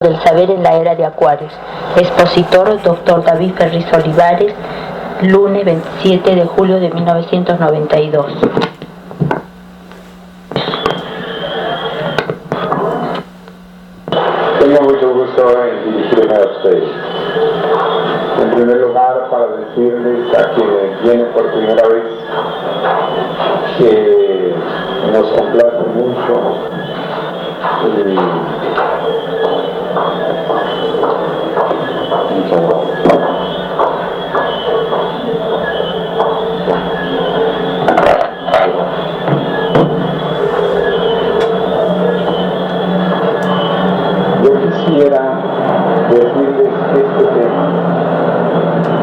del saber en la era de Acuarios. Expositor, Dr. David Ferriz Olivares, lunes 27 de julio de 1992. Tengo mucho gusto en dirigirme a ustedes. En primer lugar, para decirles a quienes vienen por primera vez que nos complace mucho yo quisiera decirles este tema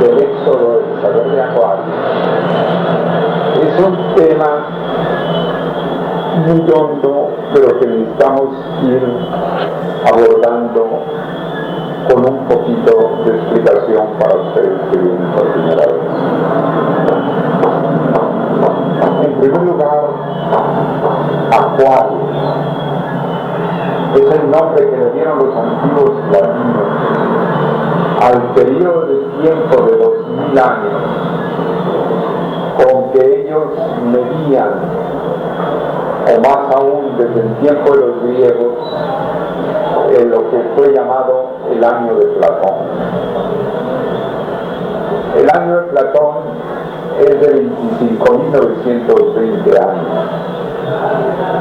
del éxodo del saber de Acuario. Es un tema muy hondo, pero que necesitamos ir abordando con un poquito de explicación para ustedes que vienen por primera vez. En primer lugar, Acuario es el nombre que le dieron los antiguos latinos al periodo de tiempo de 2000 años con que ellos medían, o más aún desde el tiempo de los griegos, lo que fue llamado el año de Platón. El año de Platón es de 25.920 años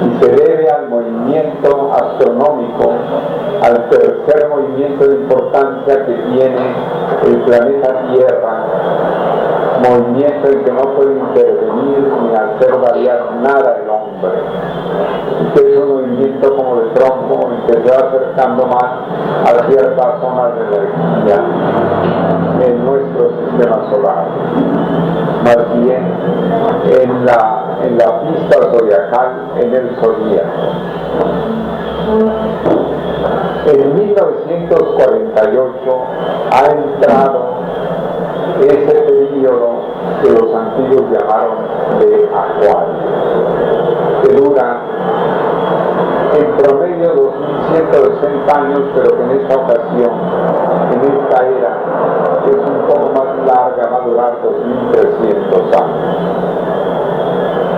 y se debe al movimiento astronómico, al tercer movimiento de importancia que tiene el planeta Tierra, movimiento en que no puede intervenir ni hacer variar nada el hombre, que es un movimiento como de tronco en que se va acercando más a ciertas zonas de energía en nuestro sistema solar, más bien en la pista zodiacal, en el zodíaco. En 1948 ha entrado ese periodo que los antiguos llamaron de Acuario, que dura en promedio 2160 años, pero que en esta ocasión, en esta era, es un poco más larga, va a durar 2300 años.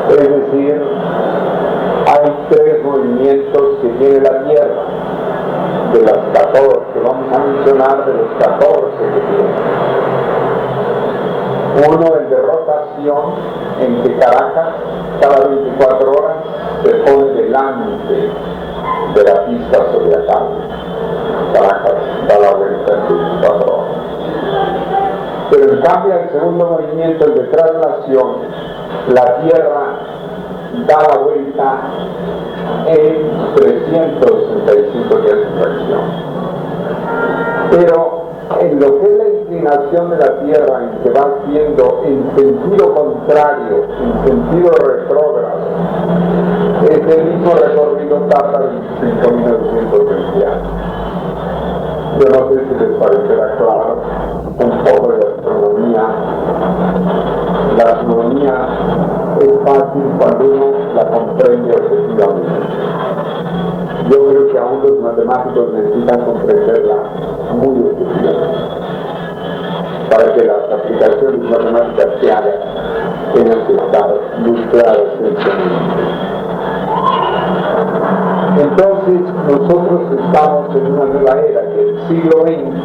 Es decir, hay tres movimientos que tiene la Tierra, de las 14, que vamos a mencionar de los 14 que tiene. Uno, el de rotación, en que Caracas cada 24 horas se pone delante de la pista zodiacal. Caracas da la vuelta en 24 horas. Pero en cambio el segundo movimiento, el de traslación, la Tierra da la vuelta en 365 días de fracción. Pero en lo que es la inclinación de la Tierra, en que va haciendo en sentido contrario, en sentido retrógrado, ese mismo recorrido tarda 25.920 años. Yo no sé si les parecerá claro un poco de astronomía. La astronomía es fácil cuando uno la comprende objetivamente. Yo creo que aún los matemáticos necesitan comprenderla muy objetivamente para que las aplicaciones matemáticas que hagan tengan que estar ilustradas en este mundo. Entonces, nosotros estamos en una nueva era, que el siglo XX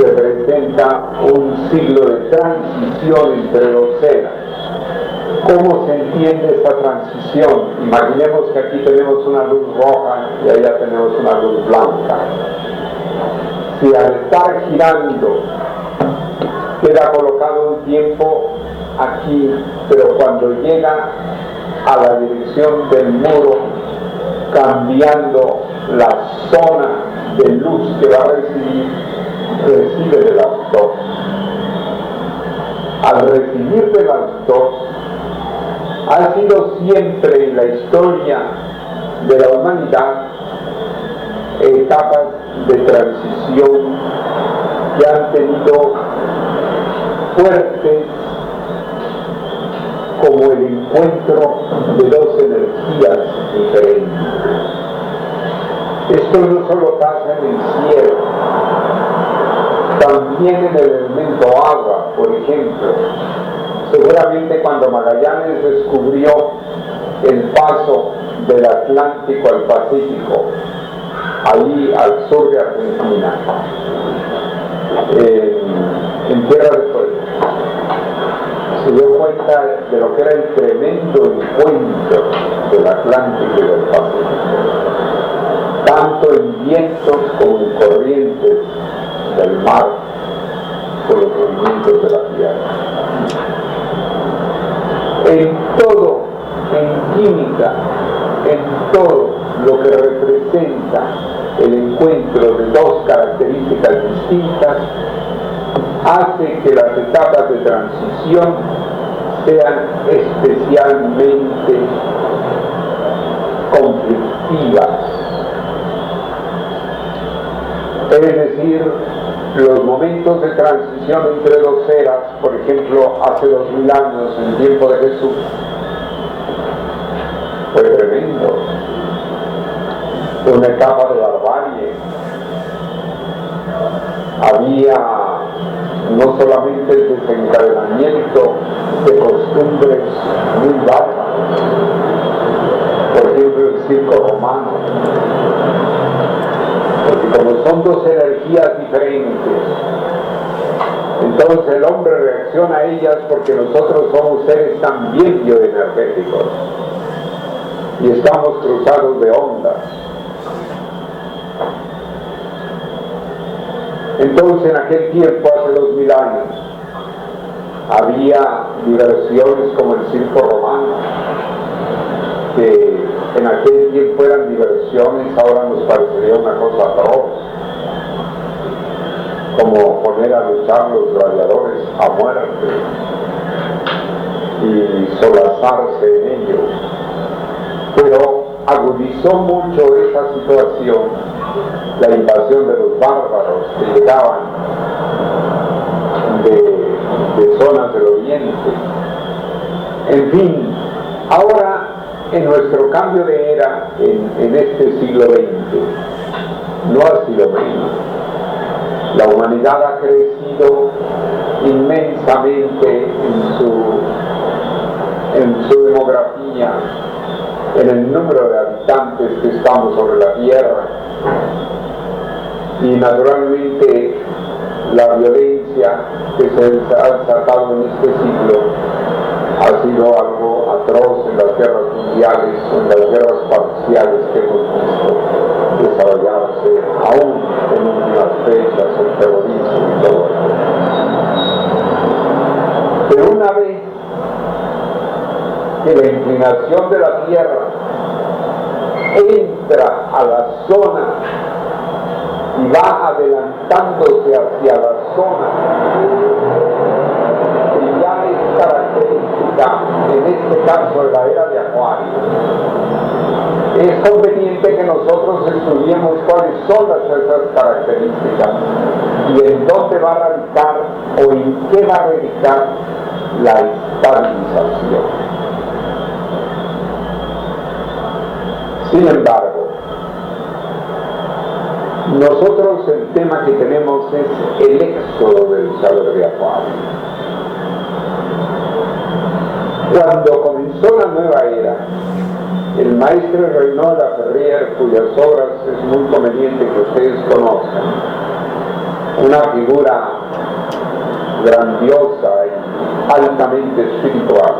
representa un siglo de transición entre dos eras. ¿Cómo se entiende esa transición? Imaginemos que aquí tenemos una luz roja y allá tenemos una luz blanca. Si al estar girando queda colocado un tiempo aquí, pero cuando llega a la dirección del muro, cambiando la zona de luz que va a recibir, recibe de las dos. Al recibir de las dos, ha sido siempre en la historia de la humanidad etapas de transición que han tenido fuertes como el encuentro de dos energías diferentes. Esto no solo pasa en el cielo, también en el elemento agua, por ejemplo. Seguramente cuando Magallanes descubrió el paso del Atlántico al Pacífico, ahí al sur de Argentina, en Tierra del Fuego, se dio cuenta de lo que era el tremendo encuentro del Atlántico y del Pacífico, tanto en vientos como en corrientes del mar, por los movimientos de la tierra. En todo, en química, en todo lo que representa el encuentro de dos características distintas, hace que las etapas de transición sean especialmente conflictivas. Es decir, los momentos de transición entre dos eras, por ejemplo, hace 2000 años, en el tiempo de Jesús, fue tremendo. Fue una etapa de barbarie. Había no solamente el desencadenamiento de costumbres muy bárbaras, por ejemplo el circo romano, porque como son dos energías diferentes, entonces el hombre reacciona a ellas porque nosotros somos seres también bioenergéticos y estamos cruzados de ondas. Entonces en aquel tiempo, hace 2000 años, había diversiones como el circo romano, que en aquel tiempo eran diversiones, ahora nos parecería una cosa atroz, como poner a luchar los gladiadores a muerte y solazarse en ello. Pero agudizó mucho esa situación la invasión de los bárbaros que llegaban de zonas del oriente. En fin, ahora en nuestro cambio de era, en este siglo XX, no ha sido menos. La humanidad ha crecido inmensamente en su demografía, en el número de habitantes que estamos sobre la Tierra, y naturalmente la violencia que se ha desatado en este siglo ha sido algo atroz en las guerras mundiales, en las guerras parciales que hemos visto desarrollarse aún en últimas fechas, el terrorismo y todo eso. Pero una vez que la inclinación de la Tierra entra a la zona y va adelantándose hacia la zona que ya es característica, en este caso de la era de Acuario, es conveniente que nosotros estudiemos cuáles son esas características y en dónde va a radicar o en qué va a radicar la estabilización. Sin embargo, nosotros el tema que tenemos es el éxodo del saber de Acuario. Cuando comenzó la nueva era, el maestro Reynald Laferrière, cuyas obras es muy conveniente que ustedes conozcan, una figura grandiosa y altamente espiritual,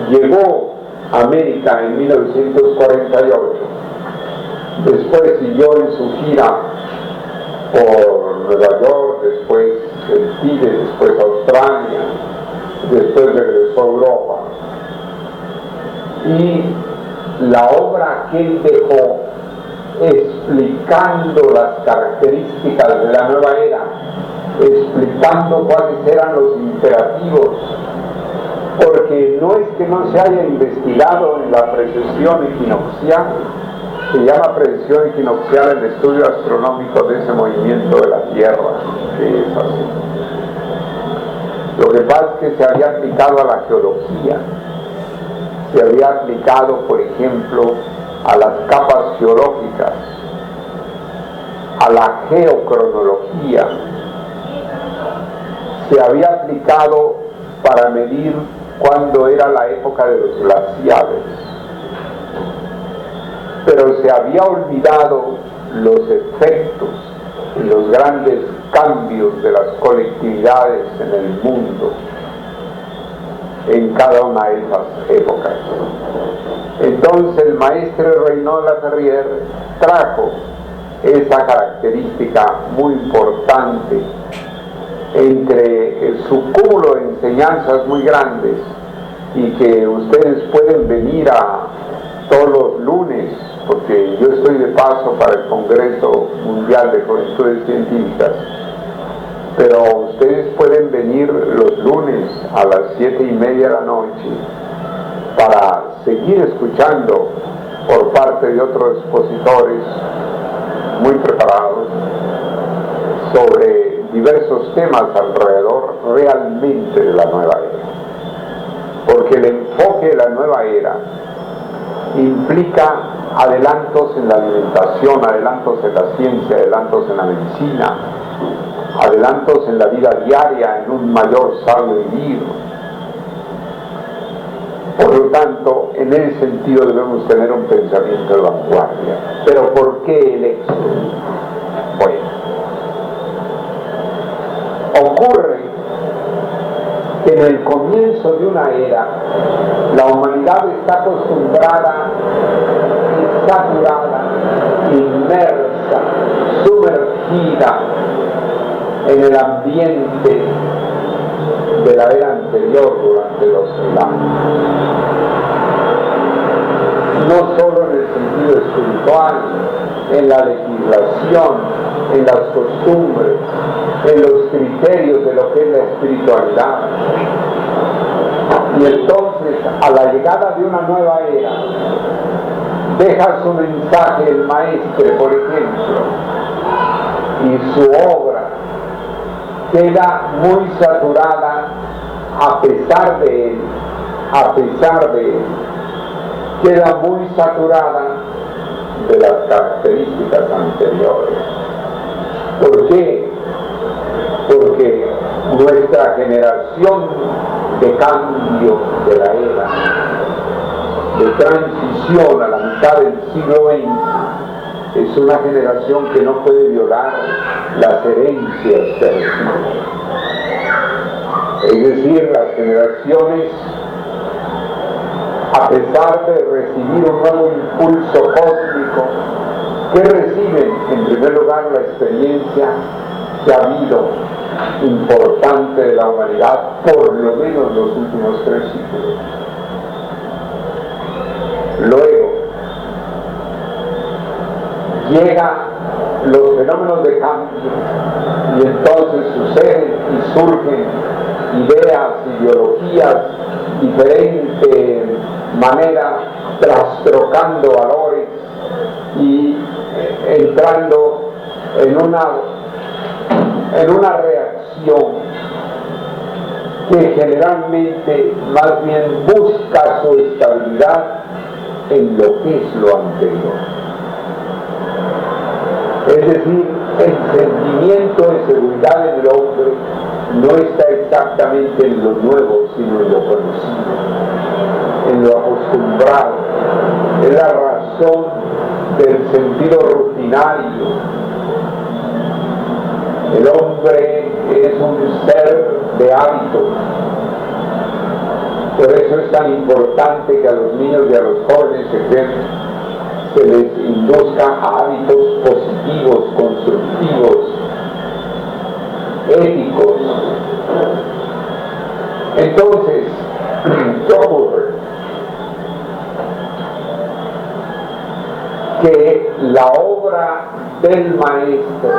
llegó a América en 1948, después siguió en su gira por Nueva York, después el Chile, después Australia, después regresó a Europa, y la obra que él dejó explicando las características de la nueva era, explicando cuáles eran los imperativos, porque no es que no se haya investigado en la precesión equinoccial, se llama precesión equinoccial el estudio astronómico de ese movimiento de la Tierra, que es así. Lo que pasa es que se había aplicado a la geología, se había aplicado, por ejemplo, a las capas geológicas, a la geocronología, se había aplicado para medir cuándo era la época de los glaciares, pero se había olvidado los efectos y los grandes cambios de las colectividades en el mundo en cada una de esas épocas. Entonces el maestre Reynaud Laferrière trajo esa característica muy importante entre su cúmulo de enseñanzas muy grandes, y que ustedes pueden venir a todos los lunes, porque yo estoy de paso para el Congreso Mundial de Juventudes Científicas, pero ustedes pueden venir los lunes a las 7:30 de la noche para seguir escuchando por parte de otros expositores muy preparados sobre diversos temas alrededor realmente de la nueva era. Porque el enfoque de la nueva era implica adelantos en la alimentación, adelantos en la ciencia, adelantos en la medicina, adelantos en la vida diaria, en un mayor sabio vivir. Por lo tanto, en ese sentido debemos tener un pensamiento de vanguardia. ¿Pero por qué el éxodo? Bueno, ocurre que en el comienzo de una era, la humanidad está acostumbrada y saturada, inmersa, sumergida en el ambiente de la era anterior durante los 1000 años. No solo en el sentido espiritual, en la legislación, en las costumbres, en los criterios de lo que es la espiritualidad. Y entonces, a la llegada de una nueva era, deja su mensaje el maestre, por ejemplo, y su obra queda muy saturada a pesar de él, queda muy saturada de las características anteriores. ¿Por qué? Porque nuestra generación de cambio de la era, de transición a la mitad del siglo XX, es una generación que no puede violar las herencias perdidas. Es decir, las generaciones, a pesar de recibir un nuevo impulso cósmico, que reciben en primer lugar la experiencia que ha habido importante de la humanidad por lo menos los últimos 3 siglos. Luego llegan los fenómenos de cambio y entonces suceden y surgen ideas, ideologías, diferentes maneras, trastrocando valores y entrando en una reacción que generalmente más bien busca su estabilidad en lo que es lo anterior. Es decir, el sentimiento de seguridad en el hombre no está exactamente en lo nuevo, sino en lo conocido, en lo acostumbrado. Es la razón del sentido rutinario. El hombre es un ser de hábitos. Por eso es tan importante que a los niños y a los jóvenes se les induzca a hábitos positivos, constructivos, éticos. Entonces, ¿qué ocurre? Que la obra del maestro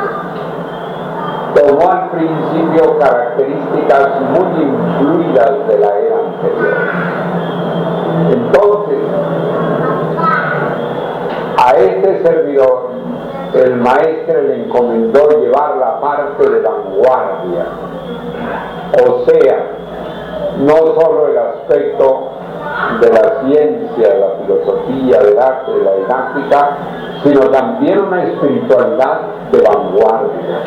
tomó al principio características muy influidas de la era anterior. Entonces, a este servidor, el maestro le encomendó llevar la parte de vanguardia, o sea, no solo el aspecto de la ciencia, de la filosofía, del arte, de la didáctica, sino también una espiritualidad de vanguardia.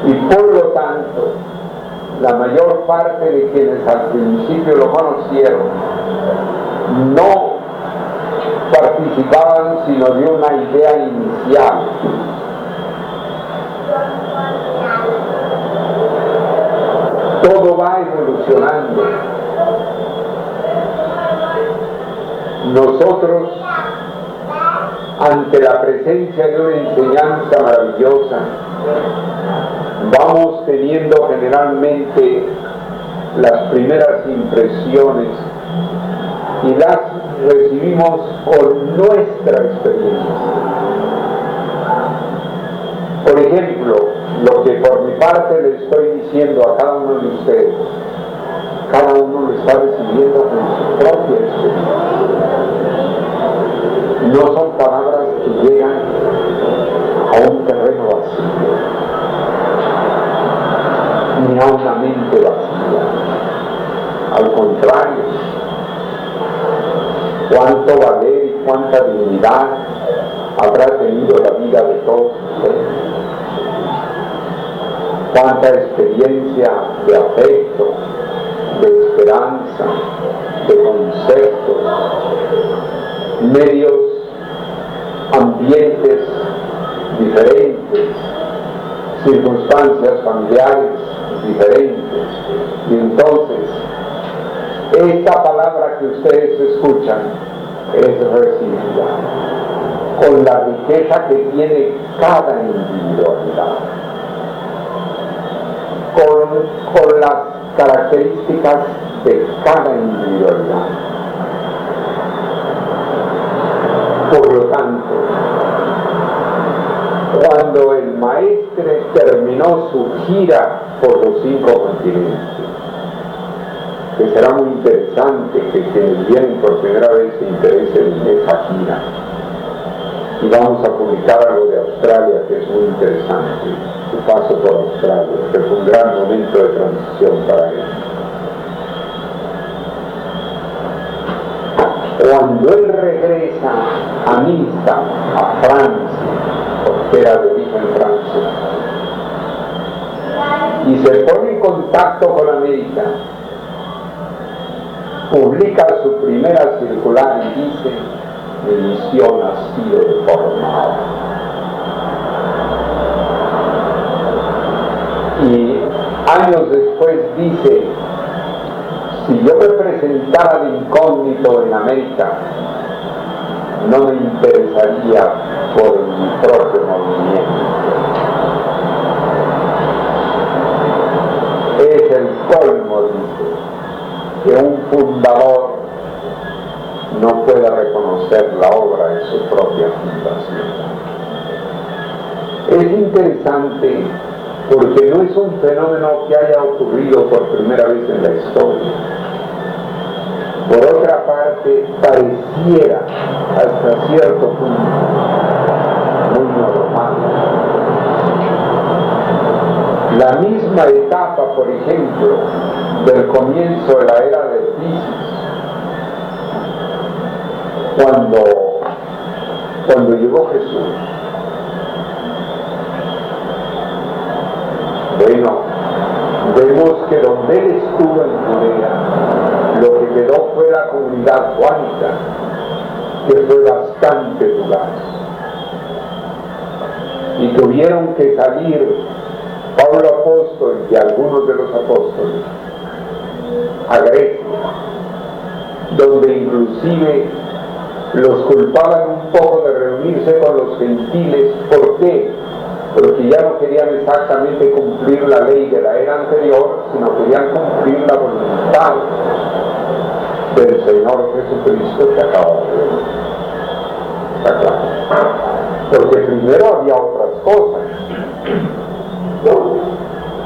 Y por lo tanto, la mayor parte de quienes al principio lo conocieron no participaban sino de una idea inicial. Todo va evolucionando. Nosotros, ante la presencia de una enseñanza maravillosa, vamos teniendo generalmente las primeras impresiones y las recibimos con nuestra experiencia. Por ejemplo, lo que por mi parte le estoy diciendo a cada uno de ustedes, cada uno lo está recibiendo con su propia experiencia. No son palabras que llegan a un terreno vacío, ni a una mente vacía. Al contrario, cuánto valer y cuánta dignidad habrá tenido la vida de todos ustedes. Cuánta experiencia de afecto, de esperanza, de conceptos, medios, ambientes diferentes, circunstancias familiares diferentes. Y entonces, esta palabra que ustedes escuchan es recibida con la riqueza que tiene cada individualidad, con las características de cada individualidad. Por lo tanto, cuando el maestre terminó su gira por los 5 continentes, que será muy interesante que quienes vienen por primera vez se interesen en esa gira, y vamos a publicar algo de Australia que es muy interesante, su paso por Australia, que fue un gran momento de transición para él. Cuando él regresa a Niza, a Francia, porque era de origen Francia, y se pone en contacto con América, publica su primera circular y dice: mi misión ha sido deformada. Y años después dice: si yo me presentara de incógnito en América, no me interesaría por mi propio movimiento. Es el colmo, dice, que un fundador no pueda reconocer la obra de su propia fundación. Es interesante porque no es un fenómeno que haya ocurrido por primera vez en la historia. Por otra parte, pareciera hasta cierto punto muy normal. La misma etapa, por ejemplo, del comienzo de la era de Piscis, cuando llegó Jesús. Bueno, vemos que donde él estuvo en Judea, lo que quedó fue la comunidad juánica, que fue bastante fugaz. Y tuvieron que salir Pablo apóstol y algunos de los apóstoles a Grecia, donde inclusive los culpaban un poco de reunirse con los gentiles. ¿Por qué? Porque ya no querían exactamente cumplir la ley de la era anterior, sino querían cumplir la voluntad del Señor Jesucristo que acaba de venir. ¿Está claro? Porque primero había otras cosas.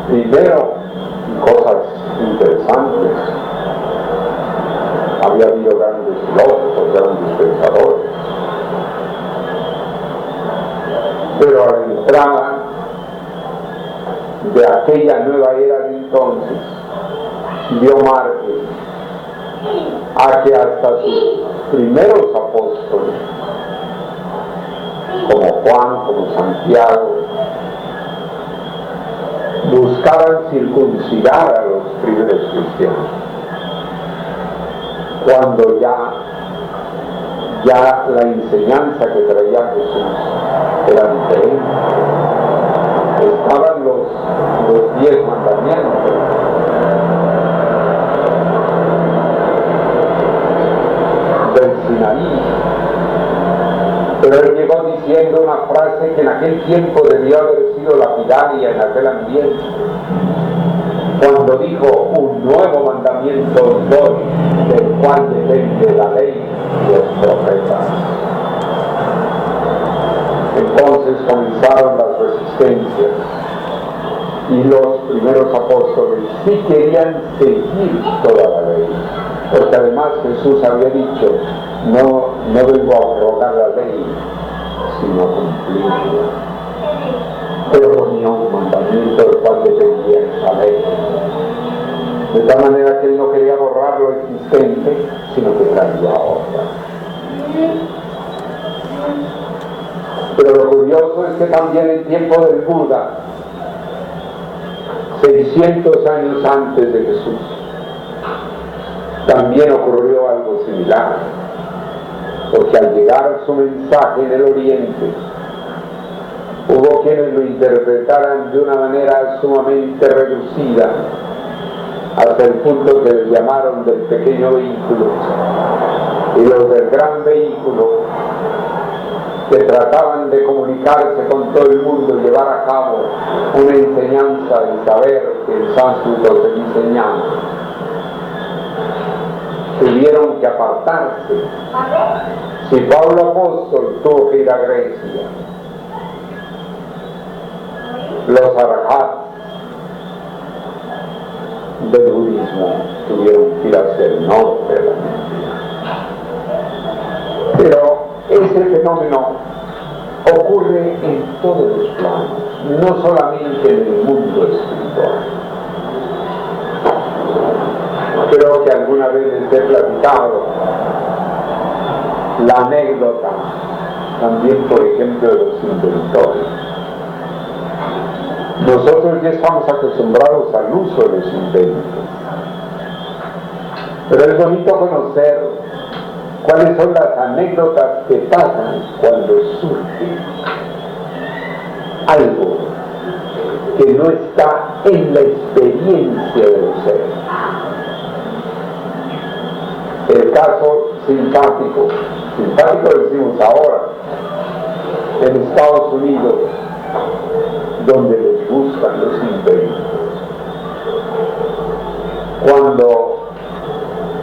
Primero, cosas interesantes. Había habido grandes filósofos, grandes pensadores. Pero a la entrada de aquella nueva era de entonces, vio Márquez a que hasta sus primeros apóstoles, como Juan, como Santiago, buscaban circuncidar a los primeros cristianos, cuando ya la enseñanza que traía Jesús era diferente. Estaban los 10 mandamientos. Del Sinaí. Pero él llegó diciendo una frase que en aquel tiempo debió haber sido lapidaria en aquel ambiente, cuando dijo: un nuevo mandamiento os doy, del cual depende la ley y los profetas. Entonces comenzaron las resistencias, y los primeros apóstoles sí querían seguir toda la ley, porque además Jesús había dicho: no vengo a abrogar la ley, sino a cumplirla. Pero ponía un mandamiento del cual dependía esa ley, de tal manera que él no quería borrar lo existente, sino que traía otra. Pero lo curioso es que también en tiempo del Buda, 600 años antes de Jesús, también ocurrió algo similar, porque al llegar su mensaje en el Oriente, hubo quienes lo interpretaran de una manera sumamente reducida, hasta el punto que les llamaron del pequeño vehículo, y los del gran vehículo, que trataban de comunicarse con todo el mundo y llevar a cabo una enseñanza del saber que el sánscrito se enseñaba, tuvieron que apartarse. Si Pablo Apóstol tuvo que ir a Grecia, los arahats del budismo tuvieron que ir hacia el norte de la India. Pero ese fenómeno ocurre en todos los planos, no solamente en el mundo espiritual. Creo que alguna vez les he platicado la anécdota también, por ejemplo, de los inventores. Nosotros ya estamos acostumbrados al uso de los inventos, pero es bonito conocer cuáles son las anécdotas que pasan cuando surge algo que no está en la experiencia de los seres. El caso simpático decimos ahora, en Estados Unidos, donde les gustan los inventos. Cuando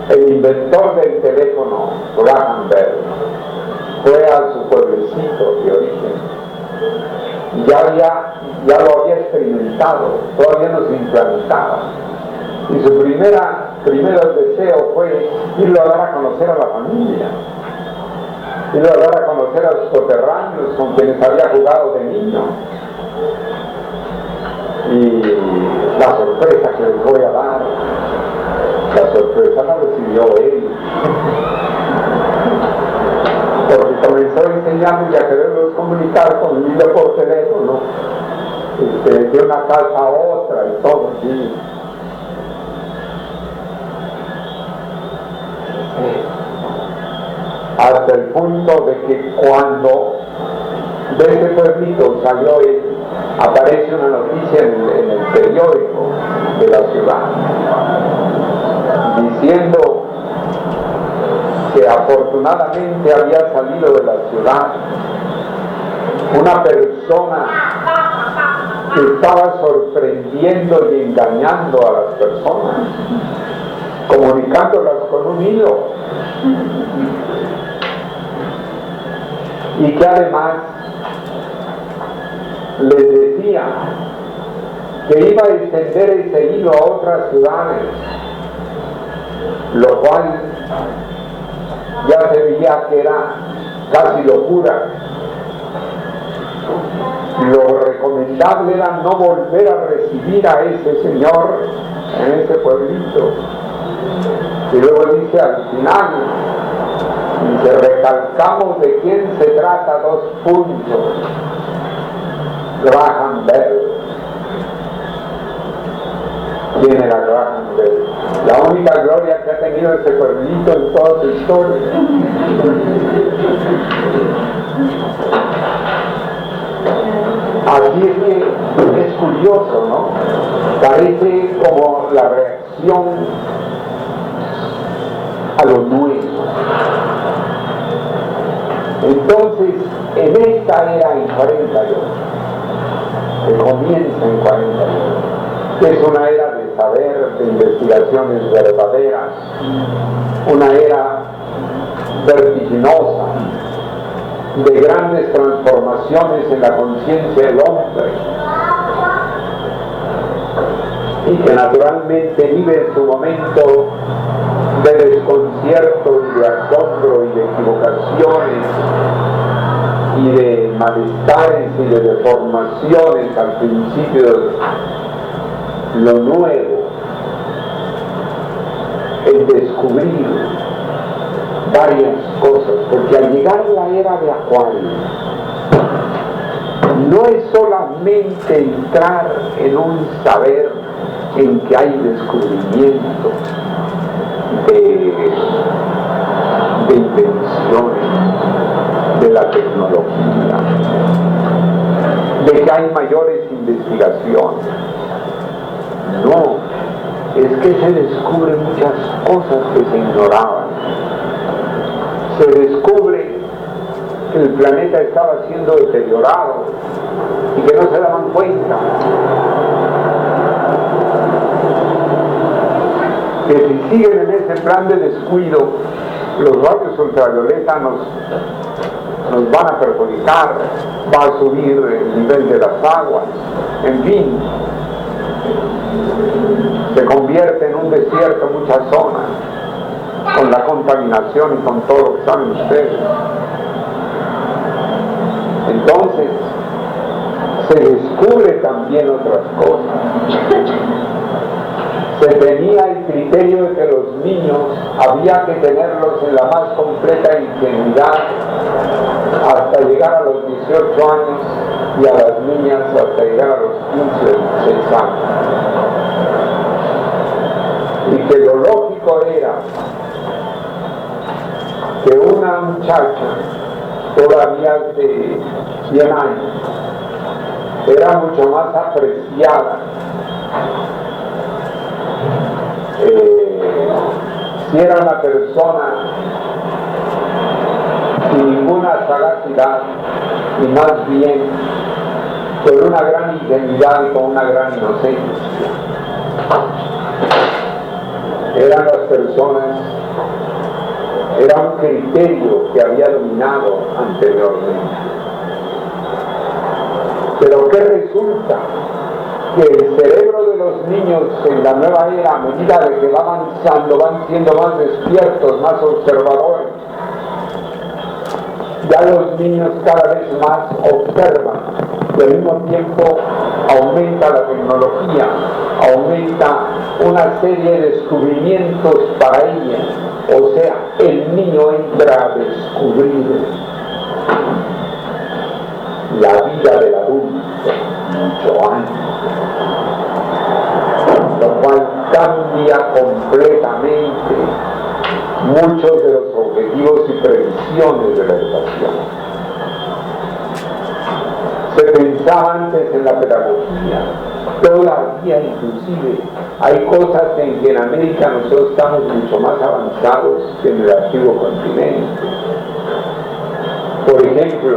el inventor del teléfono, Graham Bell, fue a su pueblecito de origen, ya lo había experimentado, todavía no se implantaba, y su primer deseo fue irlo a dar a conocer a la familia, irlo a dar a conocer a sus coterráneos con quienes había jugado de niño. Y la sorpresa que les voy a dar, la sorpresa la recibió él, porque comenzó a enseñarles y a quererlos comunicar conmigo por teléfono, de una casa a otra y todo así. Hasta el punto de que cuando de ese pueblito salió él, aparece una noticia en el periódico de la ciudad diciendo que afortunadamente había salido de la ciudad una persona que estaba sorprendiendo y engañando a las personas, comunicándolas con un hilo, y que además les decía que iba a extender ese hilo a otras ciudades, lo cual ya se veía que era casi locura. Lo recomendable era no volver a recibir a ese señor en ese pueblito. Y luego dice al final, dice, recalcamos de quién se trata, dos puntos. Graham Bell. ¿Quién era Graham Bell? La única gloria que ha tenido ese pueblito en toda su historia. Así es que es curioso, ¿no? Parece como la reacción a lo nuevo. Entonces, en esta era en 48, que comienza en 48, que es una era de saber, de investigaciones verdaderas, una era vertiginosa, de grandes transformaciones en la conciencia del hombre, y que naturalmente vive en su momento de desconcierto y de asombro y de equivocaciones y de malestares y de deformaciones al principio. Lo nuevo, el descubrir varias cosas, porque al llegar a la era de Acuario no es solamente entrar en un saber en que hay descubrimiento de invenciones, de la tecnología, de que hay mayores investigaciones. No, es que se descubren muchas cosas que se ignoraban. Se descubre que el planeta estaba siendo deteriorado y que no se daban cuenta. Que si siguen en ese plan de descuido, los rayos ultravioleta nos van a perjudicar, va a subir el nivel de las aguas, en fin, se convierte en un desierto muchas zonas, con la contaminación y con todo lo que saben ustedes. Entonces, se descubre también otras cosas. Se tenía el criterio de que los niños había que tenerlos en la más completa ingenuidad hasta llegar a los 18 años y a las niñas hasta llegar a los 15 o 16 años. Y que lo lógico era que una muchacha todavía de 100 años era mucho más apreciada si era una persona sin ninguna sagacidad y más bien con una gran ingenuidad y con una gran inocencia. Eran las personas, era un criterio que había dominado anteriormente. Pero ¿qué resulta? Que el cerebro de los niños en la nueva era, a medida de que va avanzando, van siendo más despiertos, más observadores. Ya los niños cada vez más observan y al mismo tiempo aumenta la tecnología, aumenta una serie de descubrimientos para ella. O sea, el niño entra a descubrir la vida del adulto mucho antes, lo cual cambia completamente muchos de los objetivos y previsiones de la educación. Se pensaba antes en la pedagogía, todavía inclusive hay cosas en que en América nosotros estamos mucho más avanzados que en el antiguo continente. Por ejemplo,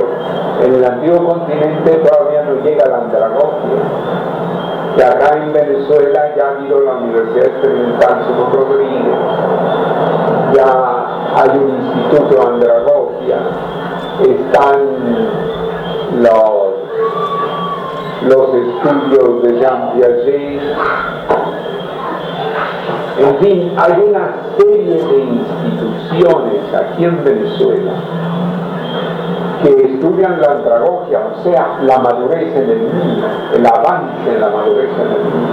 en el antiguo continente todavía no llega la andragogia, que acá en Venezuela ya ha habido la Universidad Experimental Simón Rodríguez, ya hay un instituto de andragogia, están los estudios de Jean Piaget, en fin, hay una serie de instituciones aquí en Venezuela que estudian la andragogia, o sea, la madurez en el niño, el avance en la madurez en el niño.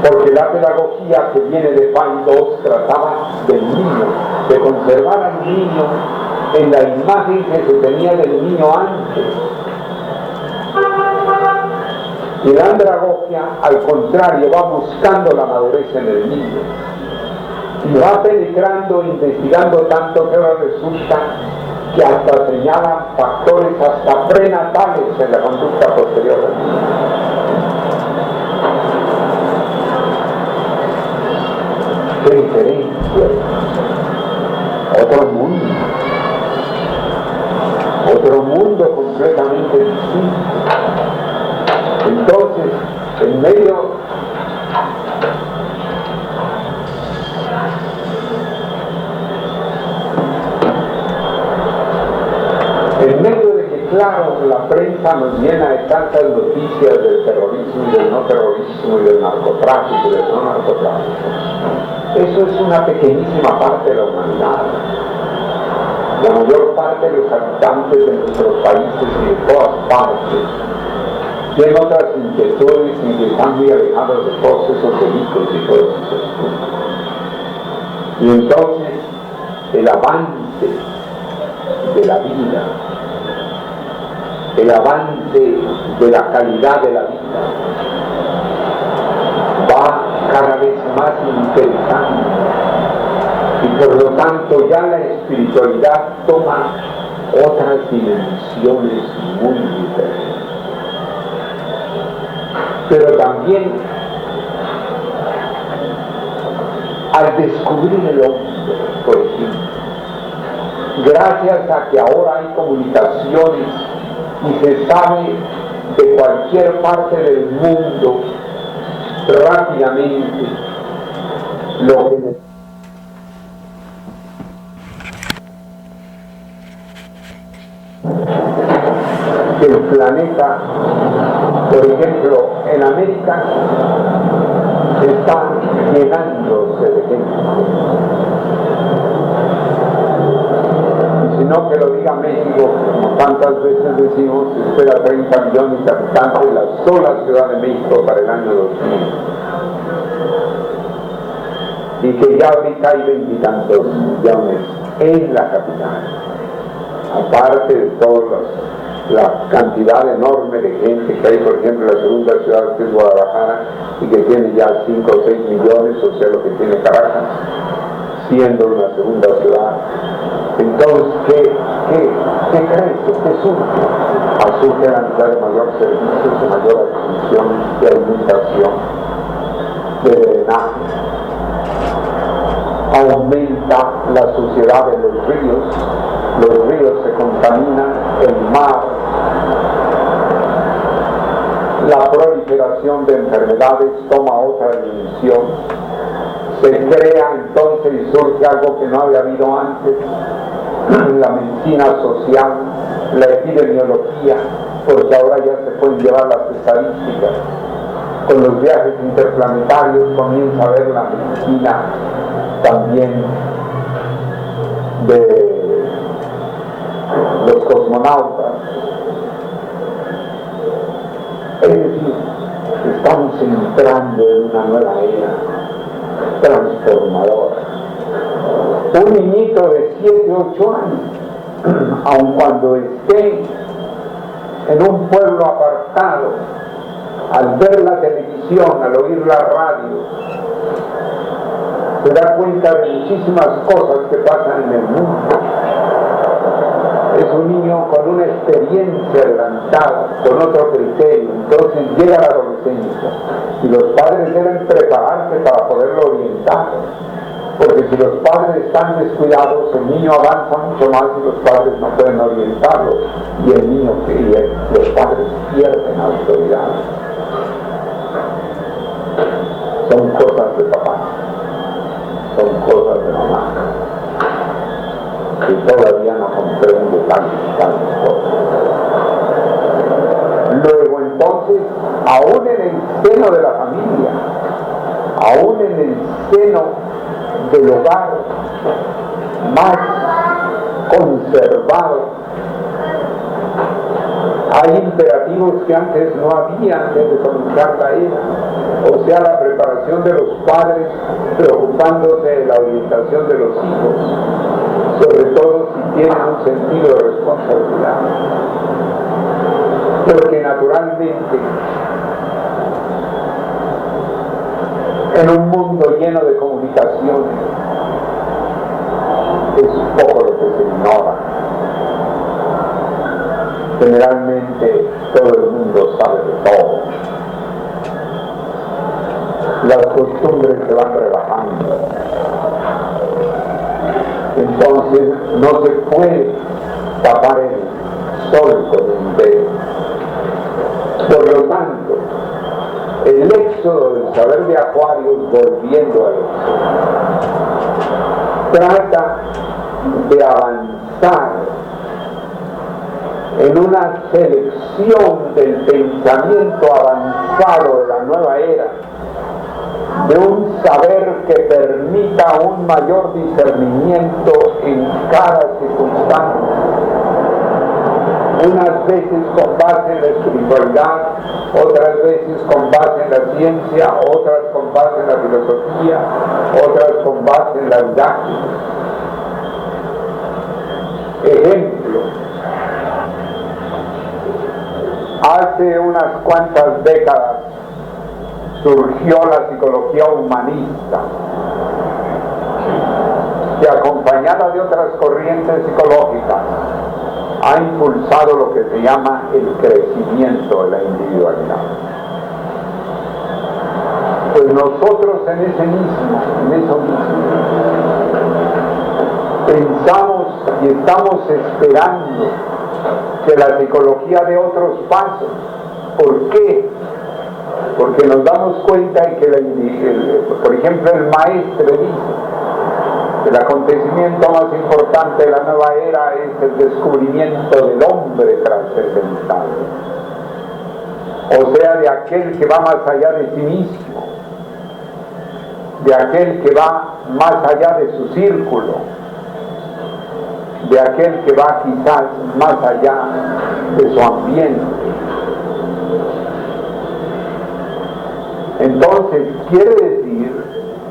porque la pedagogía que viene de Pan II trataba del niño, de conservar al niño en la imagen que se tenía del niño antes. Y la andragogia, al contrario, va buscando la madurez en el niño y va penetrando, investigando tanto que ahora resulta que hasta señalan factores hasta prenatales en la conducta posterior del niño. ¡Qué diferencia! Otro mundo completamente distinto. Entonces, en medio de que, claro, la prensa nos llena de tantas noticias del terrorismo y del no terrorismo y del narcotráfico y del no narcotráfico, eso es una pequeñísima parte de la humanidad. La mayor parte de los habitantes de nuestros países y de todas partes tienen otras inquietudes y que están muy alejados de todos esos delitos y todos esos puntos. Y entonces el avance de la vida, el avance de la calidad de la vida va cada vez más interesante y por lo tanto ya la espiritualidad toma otras dimensiones muy diferentes. Pero también al descubrir el hombre, por ejemplo, gracias a que ahora hay comunicaciones y se sabe de cualquier parte del mundo rápidamente lo que el planeta, por ejemplo, en América está llenándose de gente. Y si no, que lo diga México, como tantas veces decimos, espera 30 millones de habitantes la sola Ciudad de México para el año 2000. Y que ya ahorita hay 20 y tantos millones en la capital. Aparte de todas la cantidad enorme de gente que hay, por ejemplo, en la segunda ciudad que es Guadalajara y que tiene ya 5 o 6 millones, o sea, lo que tiene Caracas, siendo una segunda ciudad. Entonces, ¿qué crece? ¿Qué surge? Surge la necesidad de mayor servicio, de mayor atención, de alimentación, de drenaje. Aumenta la suciedad de los ríos se contaminan, el mar, la proliferación de enfermedades toma otra dimensión, se crea entonces y surge algo que no había habido antes, la medicina social, la epidemiología, porque ahora ya se pueden llevar las estadísticas. Con los viajes interplanetarios comienza a ver la medicina también de los cosmonautas. Es decir, estamos entrando en una nueva era transformadora. Un niñito de 7 o 8 años, aun cuando esté en un pueblo apartado, al ver la televisión, al oír la radio, se da cuenta de muchísimas cosas que pasan en el mundo. Es un niño con una experiencia adelantada, con otro criterio. Entonces llega la adolescencia y los padres deben prepararse para poderlo orientar, porque si los padres están descuidados, el niño avanza mucho más y los padres no pueden orientarlo, y el niño y los padres pierden autoridad. Son cosas de papá, son cosas de mamá, que todavía no comprende tantas cosas. Luego entonces, aún en el seno de la familia, aún en el seno del hogar más conservado, hay imperativos que antes no había antes de comenzar la era. o sea, la preparación de los padres preocupándose de la orientación de los hijos, sobre todo si tienen un sentido de responsabilidad. Porque naturalmente, en un mundo lleno de comunicaciones, es poco lo que se ignora. Generalmente todo el mundo sabe de todo. Las costumbres se van rebajando. Entonces no se puede tapar el sol con un dedo. Por lo tanto, el éxodo del saber de Acuarios, volviendo al éxodo, trata de avanzar en una selección del pensamiento avanzado de la nueva era, de un saber que permita un mayor discernimiento en cada circunstancia, unas veces con base en la espiritualidad, otras veces con base en la ciencia, otras con base en la filosofía, otras con base en la didáctica. Ejemplo, hace unas cuantas décadas surgió la psicología humanista, que acompañada de otras corrientes psicológicas ha impulsado lo que se llama el crecimiento de la individualidad. Pues nosotros en eso mismo, pensamos y estamos esperando que la psicología dé otros pasos. ¿Por qué? Porque nos damos cuenta de que, por ejemplo, el maestro dice que el acontecimiento más importante de la nueva era es el descubrimiento del hombre trascendental, o sea, de aquel que va más allá de sí mismo, de aquel que va más allá de su círculo, de aquel que va quizás más allá de su ambiente. Entonces, quiere decir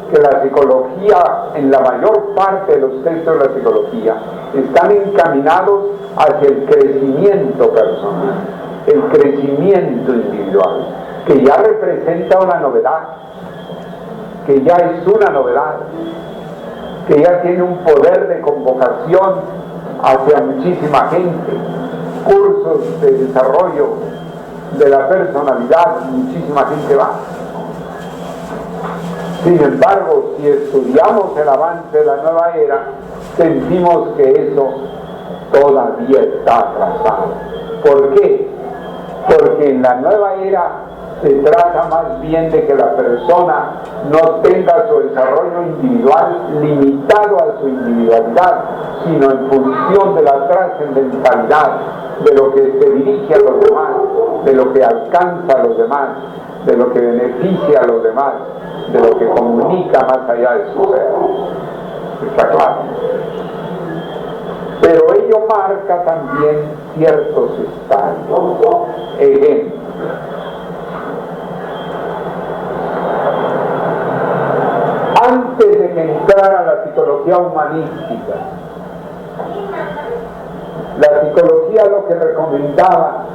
que la psicología, en la mayor parte de los textos de la psicología, están encaminados hacia el crecimiento personal, el crecimiento individual, que ya representa una novedad, que ya es una novedad, que ya tiene un poder de convocación hacia muchísima gente, cursos de desarrollo de la personalidad, muchísima gente va. Sin embargo, si estudiamos el avance de la nueva era, sentimos que eso todavía está atrasado. ¿Por qué? Porque en la nueva era se trata más bien de que la persona no tenga su desarrollo individual limitado a su individualidad, sino en función de la trascendentalidad, de lo que se dirige a los demás, de lo que alcanza a los demás, de lo que beneficia a los demás, de lo que comunica más allá de su ser. Está claro. Pero ello marca también ciertos estadios. Ejemplo, antes de que entrara la psicología humanística, la psicología lo que recomendaba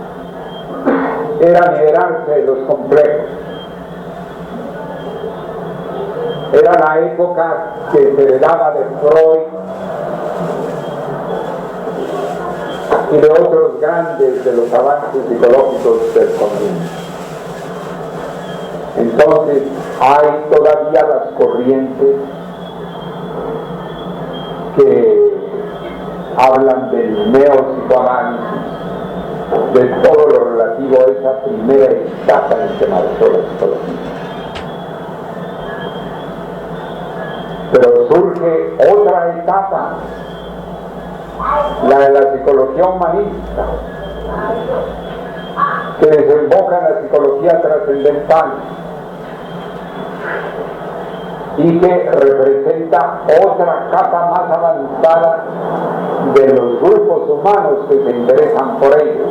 era liberarse de los complejos. Era la época que se heredaba de Freud y de otros grandes de los avances psicológicos del comienzo. Entonces hay todavía las corrientes que hablan del neopsicoanálisis, de todo lo relativo a esa primera etapa en que marchó la psicología. Pero surge otra etapa, la de la psicología humanista, que desemboca en la psicología trascendental y que representa otra capa más avanzada de los grupos humanos que se interesan por ello.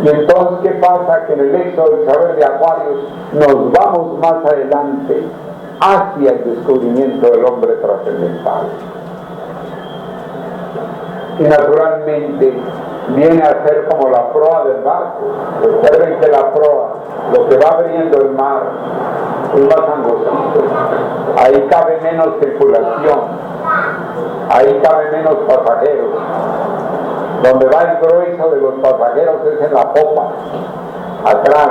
Y entonces, ¿qué pasa? Que en el éxodo del saber de Acuarios nos vamos más adelante hacia el descubrimiento del hombre trascendental. Y naturalmente viene a ser como la proa del barco. Recuerden que la proa, lo que va abriendo el mar, es más angostito. Ahí cabe menos circulación, ahí cabe menos pasajeros. Donde va el grueso de los pasajeros es en la popa, atrás,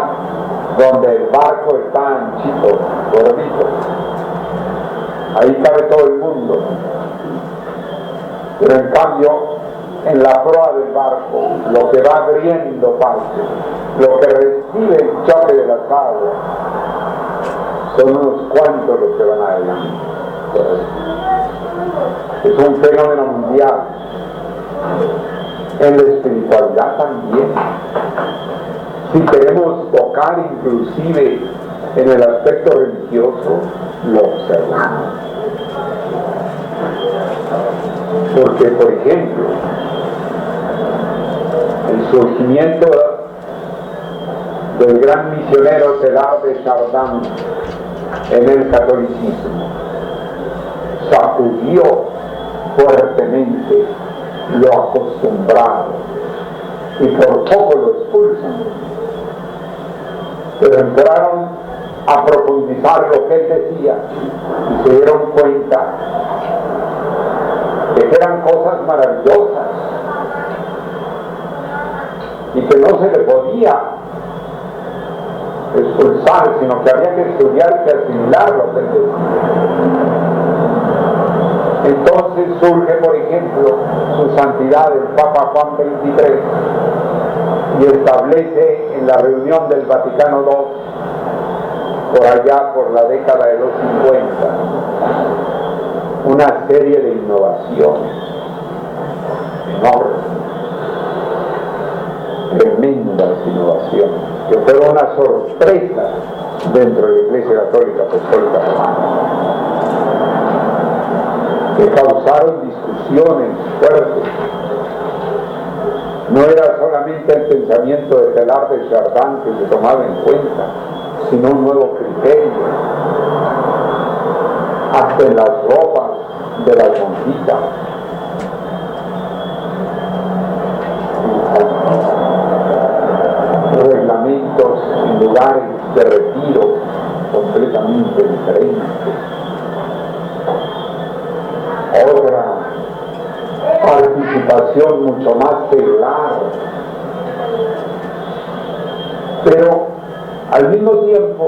donde el barco está anchito, gordito. Ahí cabe todo el mundo. Pero en cambio, en la proa del barco, lo que va abriendo parte, lo que recibe el choque de las aguas, son unos cuantos los que van adelante. Es un fenómeno mundial. En la espiritualidad también. Si queremos tocar inclusive en el aspecto religioso, lo observamos. Porque, por ejemplo, el surgimiento del gran misionero Teilhard de Chardin en el catolicismo sacudió fuertemente lo acostumbrado y por poco lo expulsan, pero entraron a profundizar lo que él decía y se dieron cuenta de que eran cosas maravillosas y que no se le podía expulsar, sino que había que estudiar y asimilar lo que él decía. Entonces surge, por ejemplo, su santidad el Papa Juan XXIII y establece en la reunión del Vaticano II, por allá por la década de los 50, una serie de innovaciones enormes, tremendas innovaciones, que fueron una sorpresa dentro de la Iglesia Católica Apostólica Romana, que causaron discusiones fuertes. No era solamente el pensamiento de Teilhard de Chardin que se tomaba en cuenta, sino un nuevo criterio. Hasta en las ropas de las monjitas. Reglamentos en lugares de retiro completamente diferentes. Otra participación mucho más celular, pero al mismo tiempo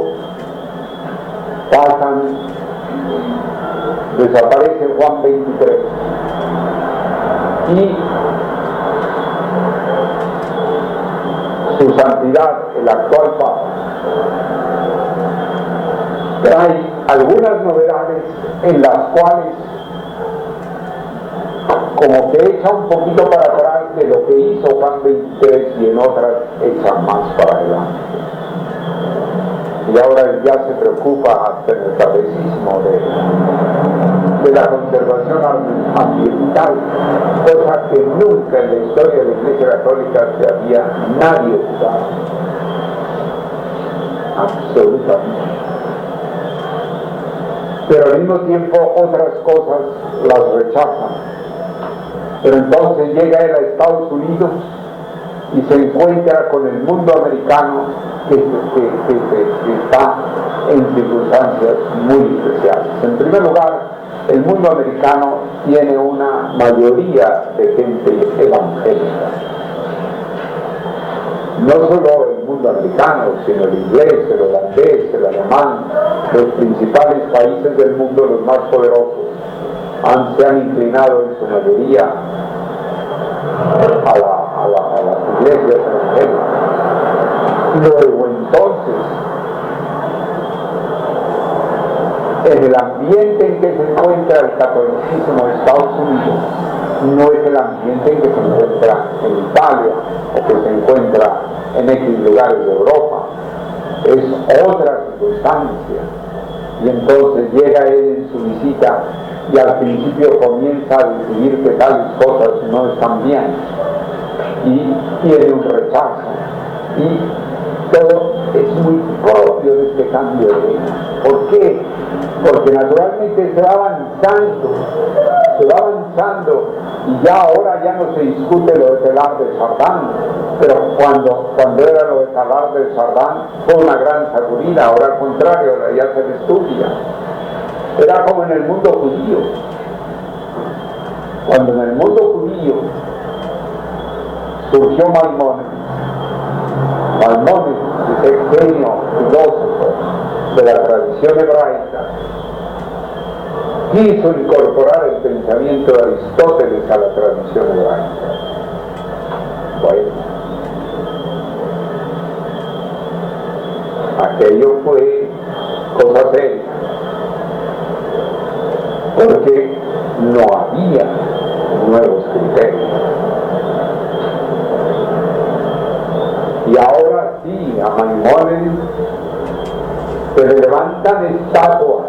desaparece Juan XXIII y su santidad, el actual Papa, trae algunas novedades en las cuales como que echa un poquito para atrás de lo que hizo Juan XXIII y en otras echa más para adelante. Y ahora ya se preocupa hasta en el catecismo de la conservación ambiental, cosa que nunca en la historia de la Iglesia Católica se había nadie ocupado. Absolutamente. Pero al mismo tiempo otras cosas las rechazan. Pero entonces llega él a Estados Unidos y se encuentra con el mundo americano que está en circunstancias muy especiales. En primer lugar, el mundo americano tiene una mayoría de gente evangélica. No solo el mundo americano, sino el inglés, el holandés, el alemán, los principales países del mundo, los más poderosos, se han inclinado en su mayoría a las iglesias evangélicas. Luego entonces, en el ambiente en que se encuentra el catolicismo de Estados Unidos, no es el ambiente en que se encuentra en Italia o que se encuentra en X lugares de Europa, es otra circunstancia. Y entonces llega él en su visita y al principio comienza a decidir que tales cosas no están bien y tiene un rechazo. Y todo es muy propio de este cambio de vida. ¿Por qué? Porque naturalmente se va avanzando y ya ahora ya no se discute lo de Teilhard de Chardin, pero cuando era lo de Teilhard de Chardin fue una gran sacudida. Ahora al contrario, ahora ya se le estudia. Era como en el mundo judío. Cuando en el mundo judío surgió Maimónides, ese genio filósofo de la tradición hebraica, quiso incorporar el pensamiento de Aristóteles a la tradición hebraica. Bueno, aquello fue cosa seria, porque no había nuevos criterios. Y ahora sí, a Maimónides se le levantan estatuas.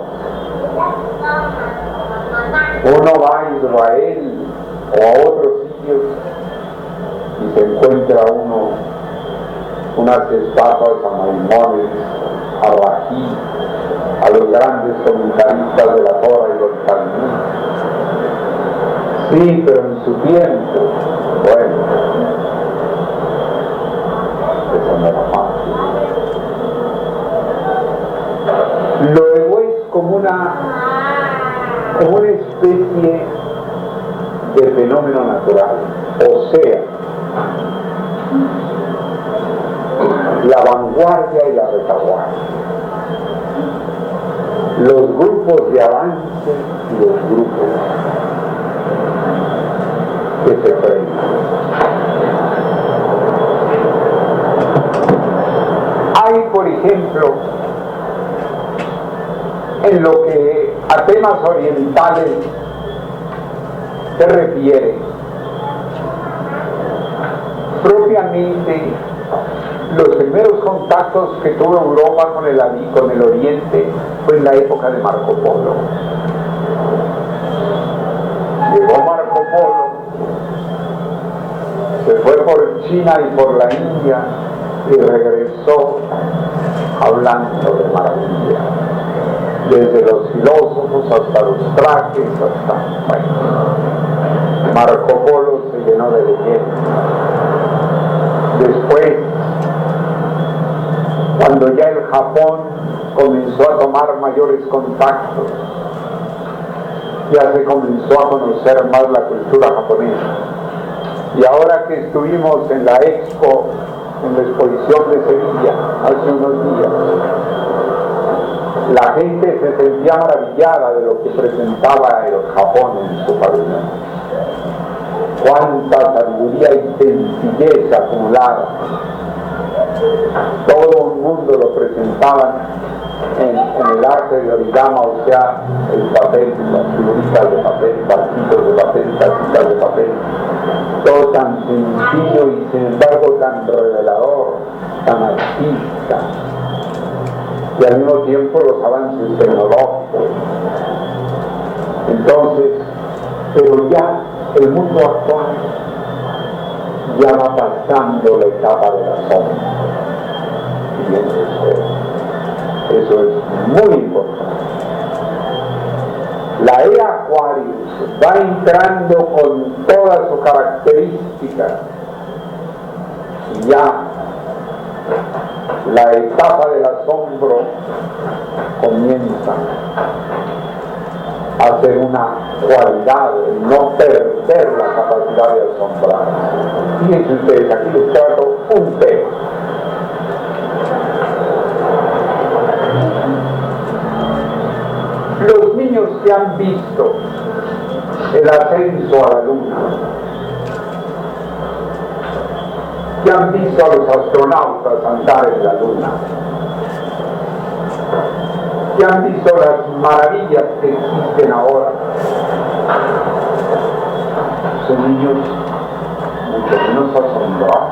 Uno va a Israel o a otros sitios y se encuentra unas estatuas a Maimónides, a Rají, a los grandes comentaristas de la Torah y los Talmud. Sí, pero en su tiempo, bueno, eso no era fácil. Luego es como una especie de fenómeno natural, o sea, la vanguardia y la retaguardia, los grupos de avance y los grupos que se frenan. Hay, por ejemplo, en lo que a temas orientales se refiere, propiamente los primeros contactos que tuvo Europa con el Oriente fue en la época de Marco Polo. Llegó Marco Polo, se fue por China y por la India y regresó hablando de maravilla, desde los filósofos hasta los trajes, Marco Polo se llenó de leyendas. Después, cuando ya el Japón comenzó a tomar mayores contactos, ya se comenzó a conocer más la cultura japonesa. Y ahora que estuvimos en la Expo, en la exposición de Sevilla, hace unos días, la gente se sentía maravillada de lo que presentaba el Japón en su pabellón. Cuánta sabiduría y sencillez acumulada. Todo el mundo lo presentaba en el arte de origami, o sea, el papel, las figuritas de papel, barquitos de papel, tacitas de papel. Todo tan sencillo y sin embargo tan revelador, tan artista. Y al mismo tiempo los avances tecnológicos. Entonces, pero ya el mundo actual ya va pasando la etapa de la sombra. Y eso es muy importante. La era Aquarius va entrando con todas sus características y ya la etapa del asombro comienza a ser una cualidad, no perder la capacidad de asombrar. Fíjense ustedes, aquí les trato un tema. Los niños que han visto el ascenso a la luna, que han visto a los astronautas andar en la luna, que han visto las maravillas que existen ahora, son niños mucho menos asombrados.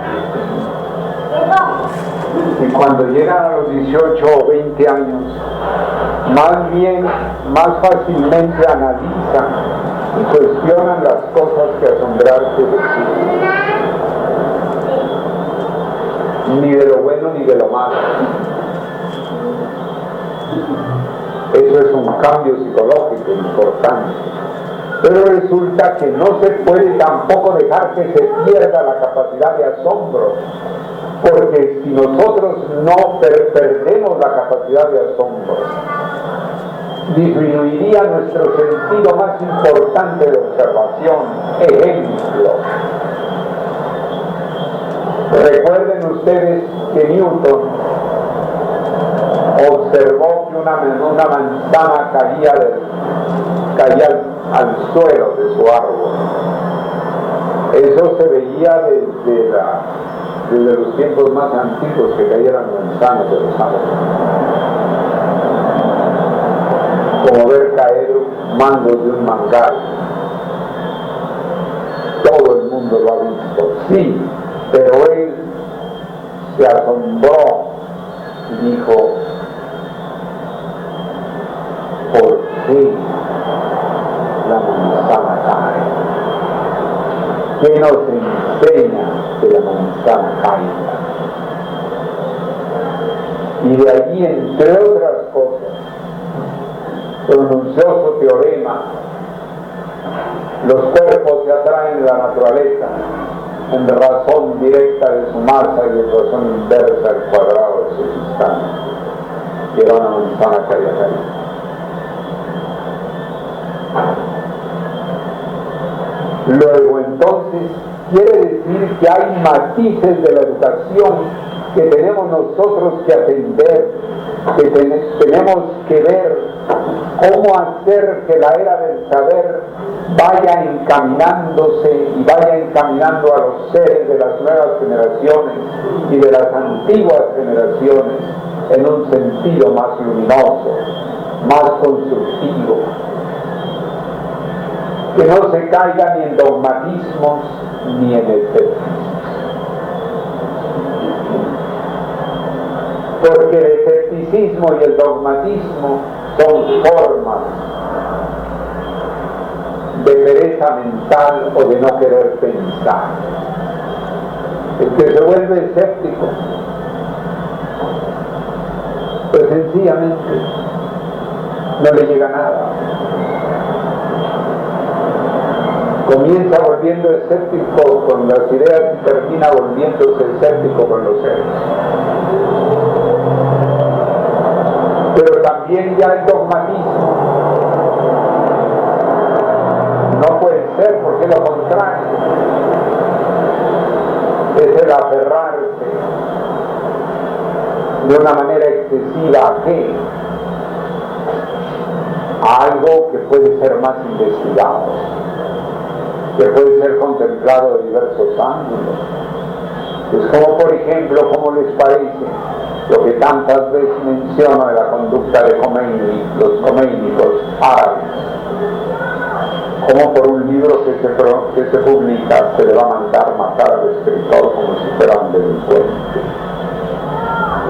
Y cuando llegan a los 18 o 20 años, más fácilmente analizan y cuestionan las cosas que asombrarse de sí. Ni de bueno ni de lo malo. Eso es un cambio psicológico importante. Pero resulta que no se puede tampoco dejar que se pierda la capacidad de asombro, porque si nosotros no perdemos la capacidad de asombro, disminuiría nuestro sentido más importante de observación. Ejemplo, recuerden ustedes que Newton observó que una manzana caía al suelo de su árbol. Eso se veía desde los tiempos más antiguos, que cayeran manzanas de los árboles. Como ver caer mangos de un mangal. Todo el mundo lo ha visto, sí, pero él se asombró y dijo: ¿por qué la manzana cae? ¿Qué nos enseña que la manzana caiga? Y de allí, entre otras cosas, pronunció su teorema: los cuerpos se atraen de la naturaleza en razón directa de su masa y en razón inversa al cuadrado de sus distancias. Y era una manzana que había caído. Luego, entonces, quiere decir que hay matices de la educación que tenemos nosotros que atender, que tenemos que ver cómo hacer que la era del saber vaya encaminándose y vaya encaminando a los seres de las nuevas generaciones y de las antiguas generaciones en un sentido más luminoso, más constructivo, que no se caiga ni en dogmatismos ni en escepticismos. Porque el escepticismo y el dogmatismo son formas de pereza mental o de no querer pensar. El que se vuelve escéptico, pues sencillamente no le llega nada. Comienza volviendo escéptico con las ideas y termina volviéndose escéptico con los seres. Pero también ya hay dogmatismo. No puede ser, porque lo contrario es el aferrarse de una manera excesiva ¿a qué? A algo que puede ser más investigado, que puede ser contemplado de diversos ángulos. Es como, por ejemplo, ¿cómo les parece lo que tantas veces menciono de la conducta de Khomeini, los khomeínicos árabes? Como por un libro que se publica se le va a mandar matar al escritor como si fuera un delincuente.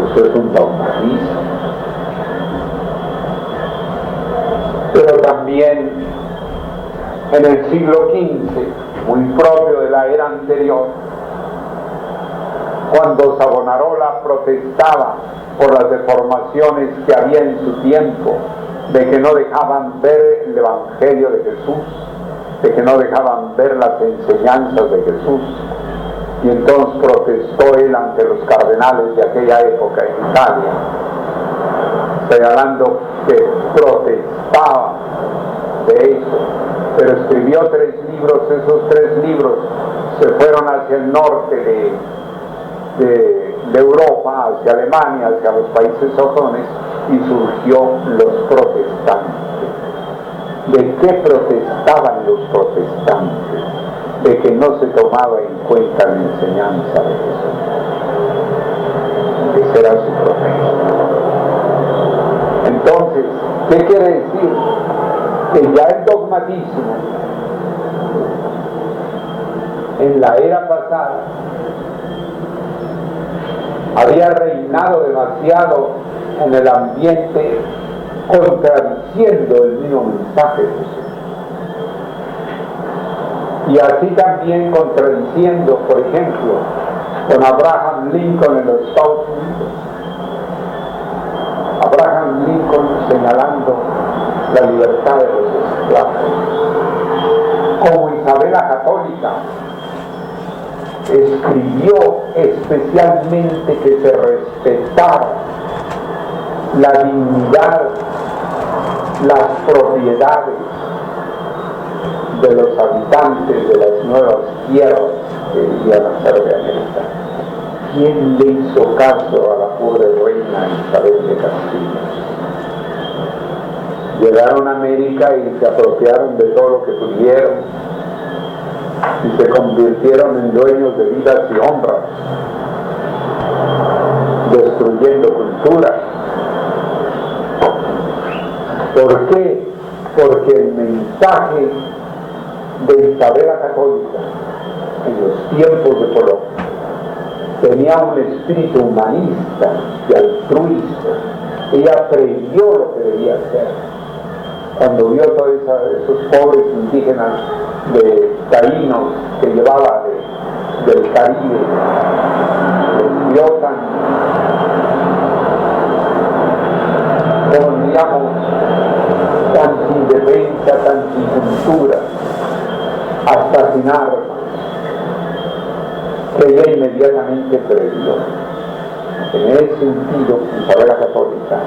Eso es un dogmatismo. Pero también en el siglo XV, muy propio de la era anterior, cuando Savonarola protestaba por las deformaciones que había en su tiempo, de que no dejaban ver el Evangelio de Jesús, de que no dejaban ver las enseñanzas de Jesús, y entonces protestó él ante los cardenales de aquella época en Italia, señalando que protestaba de eso, pero escribió 3 libros. Esos 3 libros se fueron hacia el norte de Europa, hacia Alemania, hacia los países sajones, y surgió los protestantes. ¿De qué protestaban los protestantes? De que no se tomaba en cuenta la enseñanza de Jesús. Esa era su protesta. Entonces, ¿qué quiere decir? Que ya el dogmatismo en la era pasada había reinado demasiado en el ambiente, contradiciendo el mismo mensaje de Jesús. Y así también contradiciendo, por ejemplo, con Abraham Lincoln en los Estados Unidos. Abraham Lincoln señalando la libertad de los esclavos. Como Isabel la Católica escribió especialmente que se respetara la dignidad, las propiedades de los habitantes de las nuevas tierras que vivían a ser de América. ¿Quién le hizo caso a la pobre reina Isabel de Castilla? Llegaron a América y se apropiaron de todo lo que pudieron y se convirtieron en dueños de vidas y honras, destruyendo culturas. ¿Por qué? Porque el mensaje de Isabel la Católica en los tiempos de Colón tenía un espíritu humanista y altruista. Ella aprendió lo que debía hacer. Cuando vio todos esos pobres indígenas de taínos que llevaba del Caribe, los vio tan, como digamos, tan sin defensa, tan sin cultura, hasta sin armas, que ella inmediatamente previó. En ese sentido, Isabel la Católica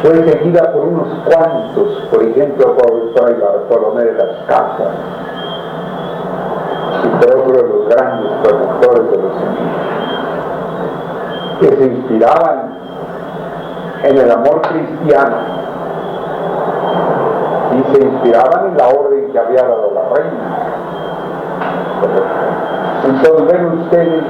fue seguida por unos cuantos, por ejemplo por Fray Bartolomé de las Casas y por otro de los grandes protectores de los indígenas, que se inspiraban en el amor cristiano y se inspiraban en la orden que había dado la reina. Entonces ven ustedes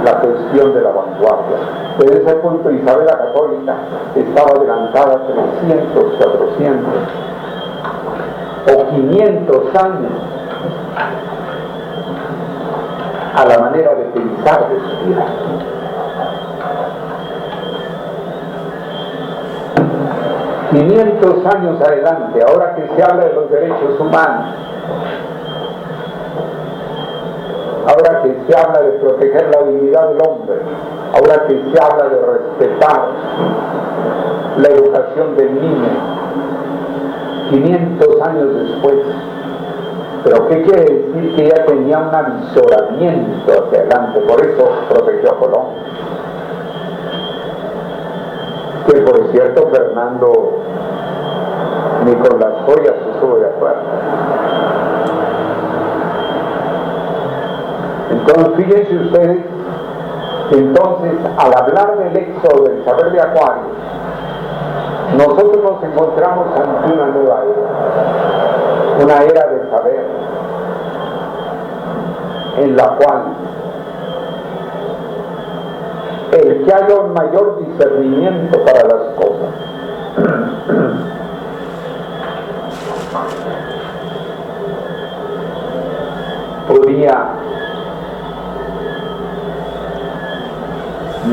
la cuestión de la vanguardia. Desde ese punto Isabel la Católica estaba adelantada 300, 400 o 500 años a la manera de pensar de su vida. $500 años adelante, ahora que se habla de los derechos humanos, ahora que se habla de proteger la dignidad del hombre, ahora que se habla de respetar la educación del niño, 500 años después. ¿Pero qué quiere decir? Que ella tenía un avisoramiento hacia adelante, por eso protegió a Colombia. Que por cierto Fernando ni con las joyas estuvo de acuerdo. Entonces fíjense ustedes que entonces al hablar del éxodo del saber de Acuario, nosotros nos encontramos ante una nueva era, una era de saber, en la cual el que haya un mayor discernimiento para las cosas podría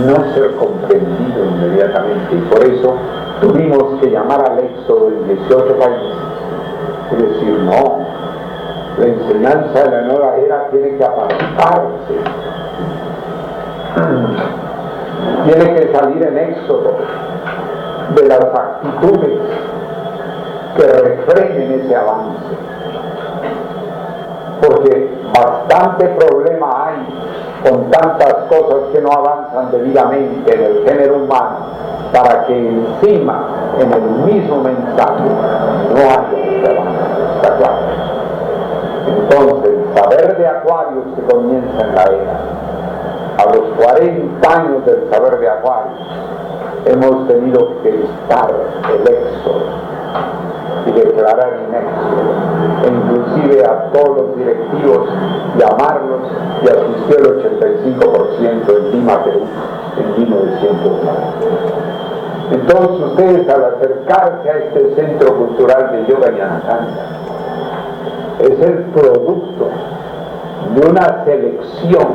no ser comprendido inmediatamente, y por eso tuvimos que llamar al éxodo en 18 países y decir no, la enseñanza de la nueva era tiene que apartarse, tiene que salir en éxodo de las actitudes que refrenen ese avance, porque bastante problema hay con tantas cosas que no avanzan debidamente en el género humano, para que encima, en el mismo mensaje, no haya ese avance, está claro. Entonces, el saber de Acuario se comienza en la era. A los 40 años del saber de Acuario, hemos tenido que dictar el éxodo y declarar en éxodo, e inclusive a todos los directivos llamarlos, y asistió el 85% en Lima, Perú, en 1990. Entonces ustedes, al acercarse a este centro cultural de Yoga Ñanacanta, es el producto de una selección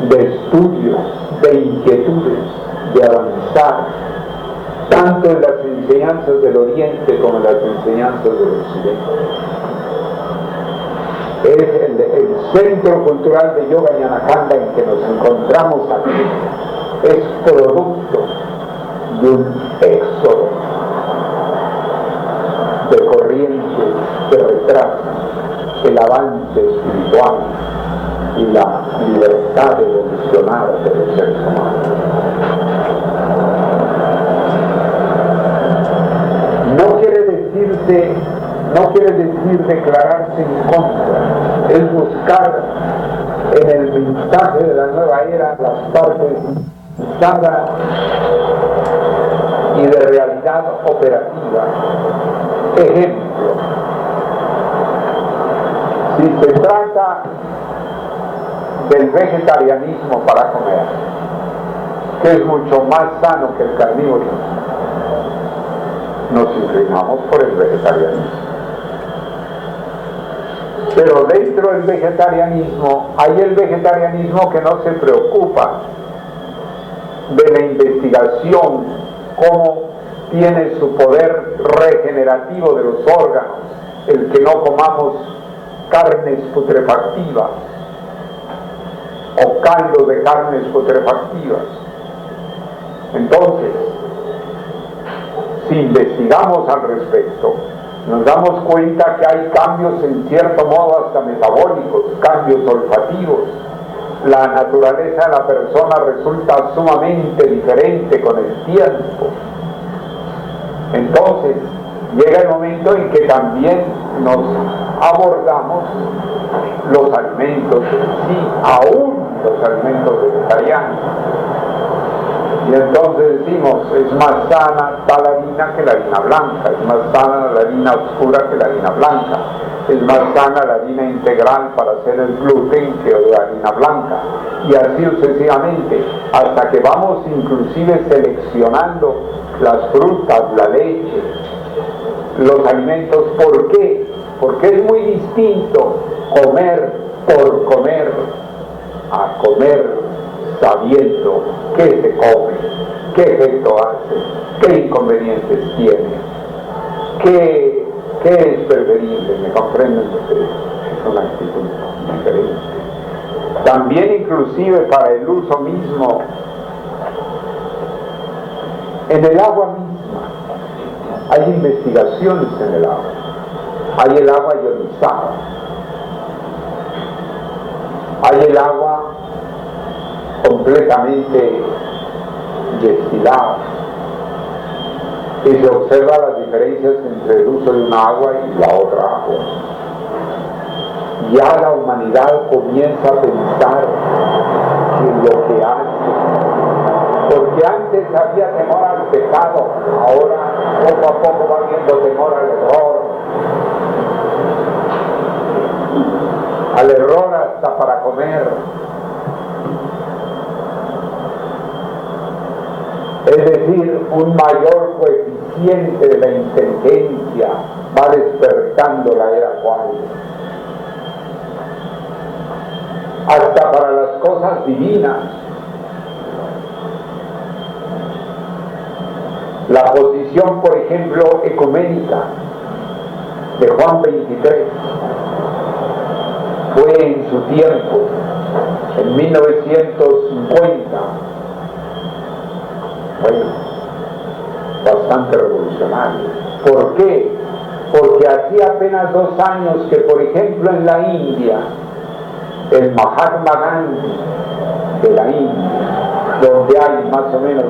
de estudios, de inquietudes, de avanzar, tanto en las enseñanzas del Oriente como en las enseñanzas del Occidente. es el Centro Cultural de Yoga Ñanacanda en que nos encontramos aquí, es producto de un éxodo de corrientes que retrasan el avance espiritual y la libertad evolucionada de los seres humanos. No quiere decir declararse en contra, es buscar en el mensaje de la nueva era las partes pensadas y de realidad operativa. Ejemplo, si se trata del vegetarianismo para comer, que es mucho más sano que el carnívorismo, nos inclinamos por el vegetarianismo. Pero dentro del vegetarianismo hay el vegetarianismo que no se preocupa de la investigación, cómo tiene su poder regenerativo de los órganos, el que no comamos carnes putrefactivas o caldos de carnes putrefactivas. Entonces, si investigamos al respecto, nos damos cuenta que hay cambios en cierto modo hasta metabólicos, cambios olfativos. La naturaleza de la persona resulta sumamente diferente con el tiempo. Entonces, llega el momento en que también nos abordamos los alimentos en sí, aún los alimentos vegetarianos. Y entonces decimos, es más sana tal harina que la harina blanca, es más sana la harina oscura que la harina blanca, es más sana la harina integral para hacer el gluten que la harina blanca, y así sucesivamente, hasta que vamos inclusive seleccionando las frutas, la leche, los alimentos. ¿Por qué? Porque es muy distinto comer por comer a comer sabiendo qué se come, qué efecto hace, qué inconvenientes tiene, qué es preferible. ¿Me comprenden ustedes? Es una actitud diferente. También inclusive para el uso mismo en el agua misma. Hay investigaciones en el agua. Hay el agua ionizada. Hay el agua completamente destilada, y se observa las diferencias entre el uso de una agua y la otra agua. Ya la humanidad comienza a pensar en lo que hace, porque antes había temor al pecado, ahora poco a poco va habiendo temor al error hasta para comer. Es decir, un mayor coeficiente de la inteligencia va despertando la era acuática. Hasta para las cosas divinas. La posición, por ejemplo, ecuménica de Juan XXIII fue en su tiempo, en 1950, bueno, bastante revolucionario. ¿Por qué? Porque hacía apenas 2 años que, por ejemplo, en la India, el Mahatma Gandhi de la India, donde hay más o menos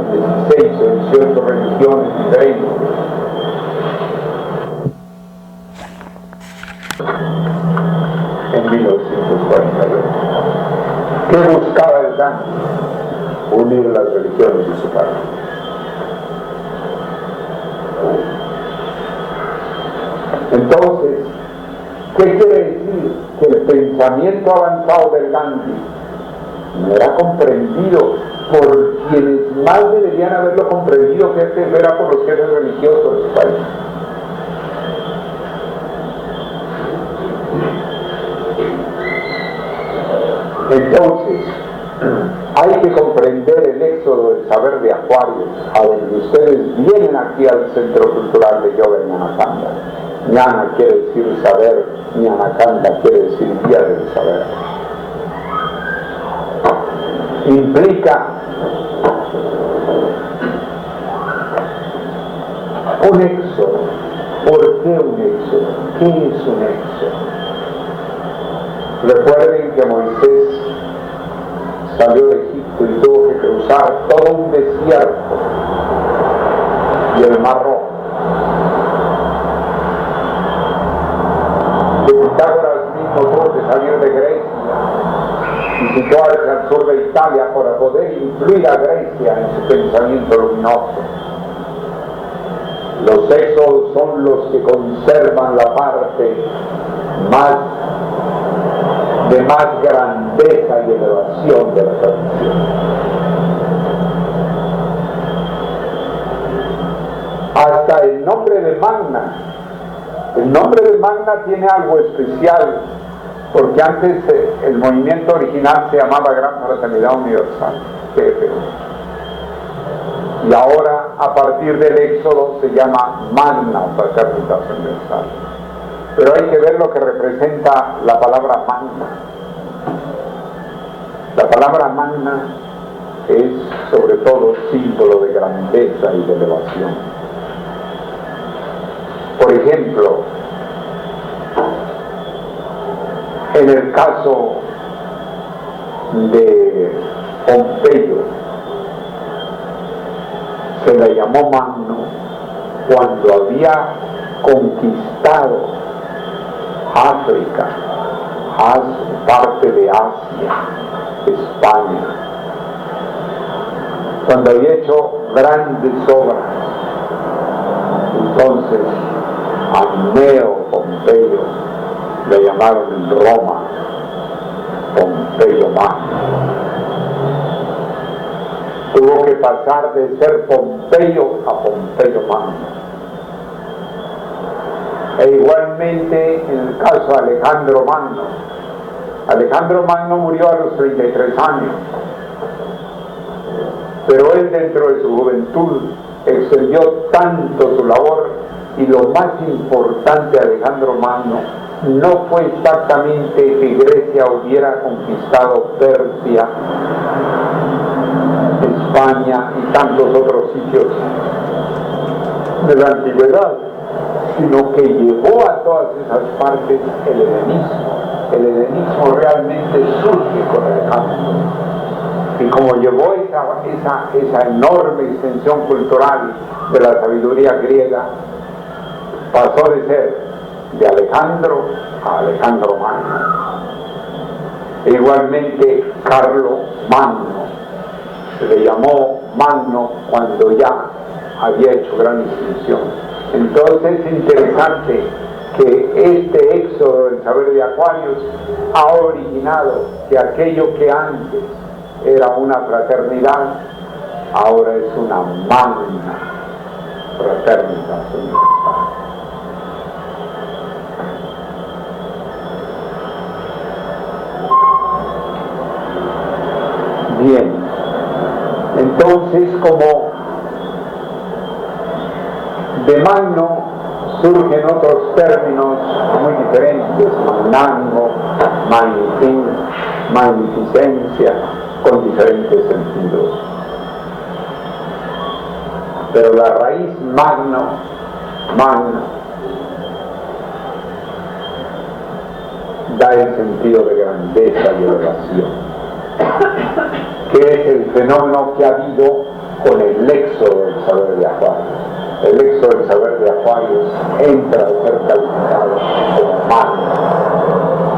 16 o 18 religiones diferentes, en 1948, ¿qué buscaba el Gandhi? Unir las religiones de su país. Entonces, ¿qué quiere decir? Que el pensamiento avanzado del Gandhi no era comprendido por quienes más deberían haberlo comprendido, que era por los jefes religiosos de su país. Entonces, hay que comprender el éxodo del saber de Acuario, a donde ustedes vienen aquí al Centro Cultural de Yoga en Ñanacanda. Ñana quiere decir saber, Ñanacanta quiere decir vía del saber. Implica un éxodo. ¿Por qué un éxodo? ¿Qué es un éxodo? Recuerden que Moisés salió de Egipto y tuvo que cruzar todo un desierto y el Mar Rojo. Que Pitágoras mismo tuvo que salir de Grecia y situarse al sur de Italia para poder influir a Grecia en su pensamiento luminoso. Los éxodos son los que conservan la parte de más grandeza y elevación de la tradición. Hasta el nombre de Magna tiene algo especial, porque antes el movimiento original se llamaba Gran Fraternidad Universal, y ahora a partir del Éxodo se llama Magna Fraternidad Universal. Pero hay que ver lo que representa la palabra magna. La palabra magna es sobre todo símbolo de grandeza y de elevación. Por ejemplo, en el caso de Pompeyo, se le llamó magno cuando había conquistado África, parte de Asia, España, cuando había hecho grandes obras. Entonces a Neo Pompeyo le llamaron en Roma Pompeyo Magno. Tuvo que pasar de ser Pompeyo a Pompeyo Magno. E igualmente en el caso de Alejandro Magno. Alejandro Magno murió a los 33 años, pero él dentro de su juventud extendió tanto su labor, y lo más importante de Alejandro Magno no fue exactamente que Grecia hubiera conquistado Persia, España y tantos otros sitios de la antigüedad, sino que llevó a todas esas partes el helenismo. El helenismo realmente surge con Alejandro. Y como llevó esa enorme extensión cultural de la sabiduría griega, pasó de ser de Alejandro a Alejandro Magno. E igualmente Carlo Magno, se le llamó Magno cuando ya había hecho gran extensión. Entonces es interesante que este éxodo del saber de Aquarius ha originado que aquello que antes era una fraternidad, ahora es una magna fraternidad universal. Bien, entonces como de magno surgen otros términos muy diferentes: magnánimo, magnificencia, con diferentes sentidos. Pero la raíz magno da el sentido de grandeza y elevación, que es el fenómeno que ha habido con el éxodo del saber de Aquarius. El éxodo del saber de Aquarius entra a ser calificado como magno,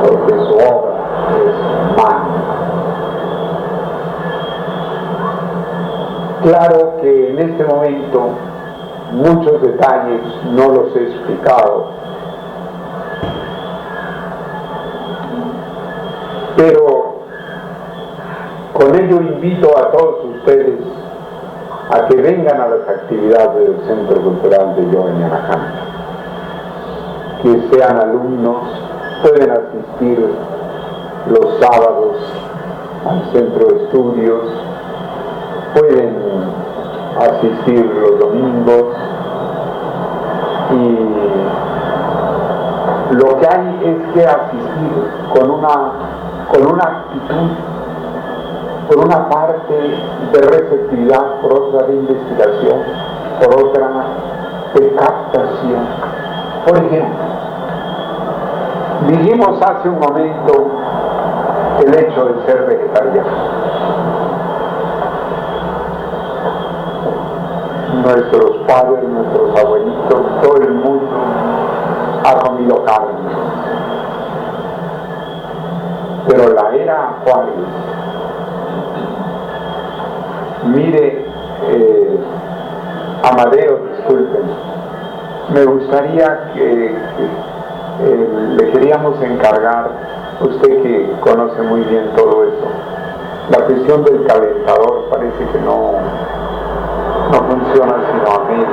porque su obra es magna. Claro que en este momento muchos detalles no los he explicado, pero con ello invito a todos ustedes a que vengan a las actividades del Centro Cultural de Yo en Ñanacanta, que sean alumnos, pueden asistir los sábados al centro de estudios, pueden asistir los domingos y Lo que hay es que asistir con una actitud, por una parte de receptividad, por otra de investigación, por otra de captación. Por ejemplo, dijimos hace un momento el hecho de ser vegetariano. Nuestros padres, nuestros abuelitos, todo el mundo ha comido carne. Pero la era Juárez, mire, Amadeo, disculpen, me gustaría que le queríamos encargar, usted que conoce muy bien todo eso, la cuestión del calentador parece que no funciona sino a medias.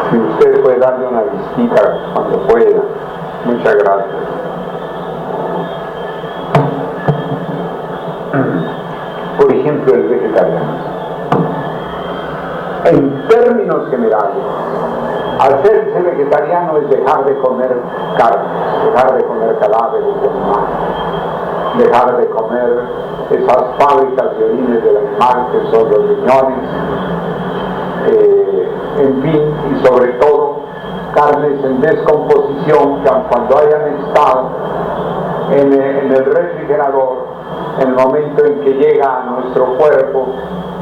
Si usted puede darle una visita cuando pueda, muchas gracias. Por ejemplo, el vegetariano. En términos generales, hacerse vegetariano es dejar de comer carne, dejar de comer cadáveres de animales, dejar de comer esas fábricas de orines del animal que son los riñones, en fin, y sobre todo carnes en descomposición que cuando hayan estado en el refrigerador, en el momento en que llega a nuestro cuerpo,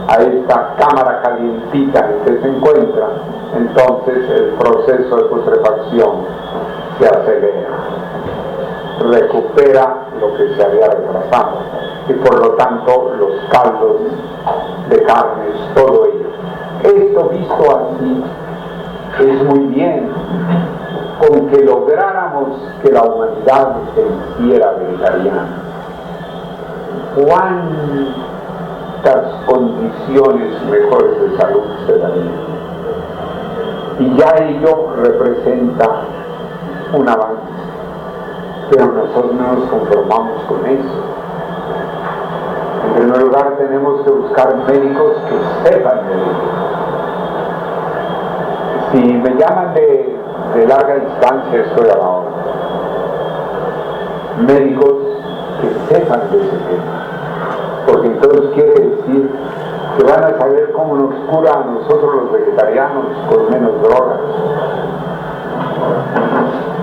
a esta cámara calientita en que se encuentra, entonces el proceso de putrefacción se acelera, recupera lo que se había retrasado y por lo tanto los caldos de carnes, todo ello. Esto visto así es muy bien, con que lográramos que la humanidad se hiciera vegetariana. ¿Cuántas condiciones mejores de salud se darían? Y ya ello representa un avance, pero nosotros no nos conformamos con eso. En primer lugar tenemos que buscar médicos que sepan de ello. Si me llaman de larga distancia, estoy a la hora. Médicos que sepan de ese tema, porque entonces quiere decir que van a saber cómo nos cura a nosotros los vegetarianos con menos drogas.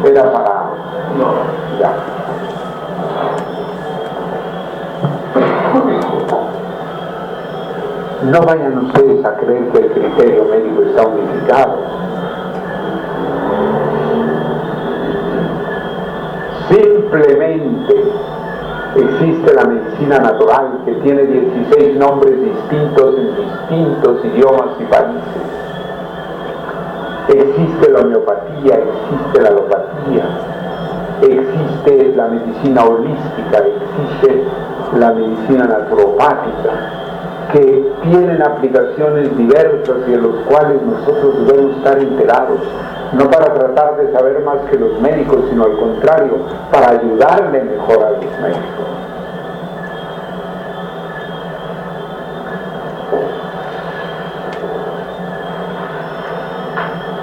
Era para... ya. No vayan ustedes a creer que el criterio médico está unificado. Simplemente existe la medicina natural, que tiene 16 nombres distintos en distintos idiomas y países. Existe la homeopatía, existe la alopatía, existe la medicina holística, existe la medicina naturopática, que tienen aplicaciones diversas y de los cuales nosotros debemos estar enterados, no para tratar de saber más que los médicos, sino al contrario, para ayudarle mejor a los médicos.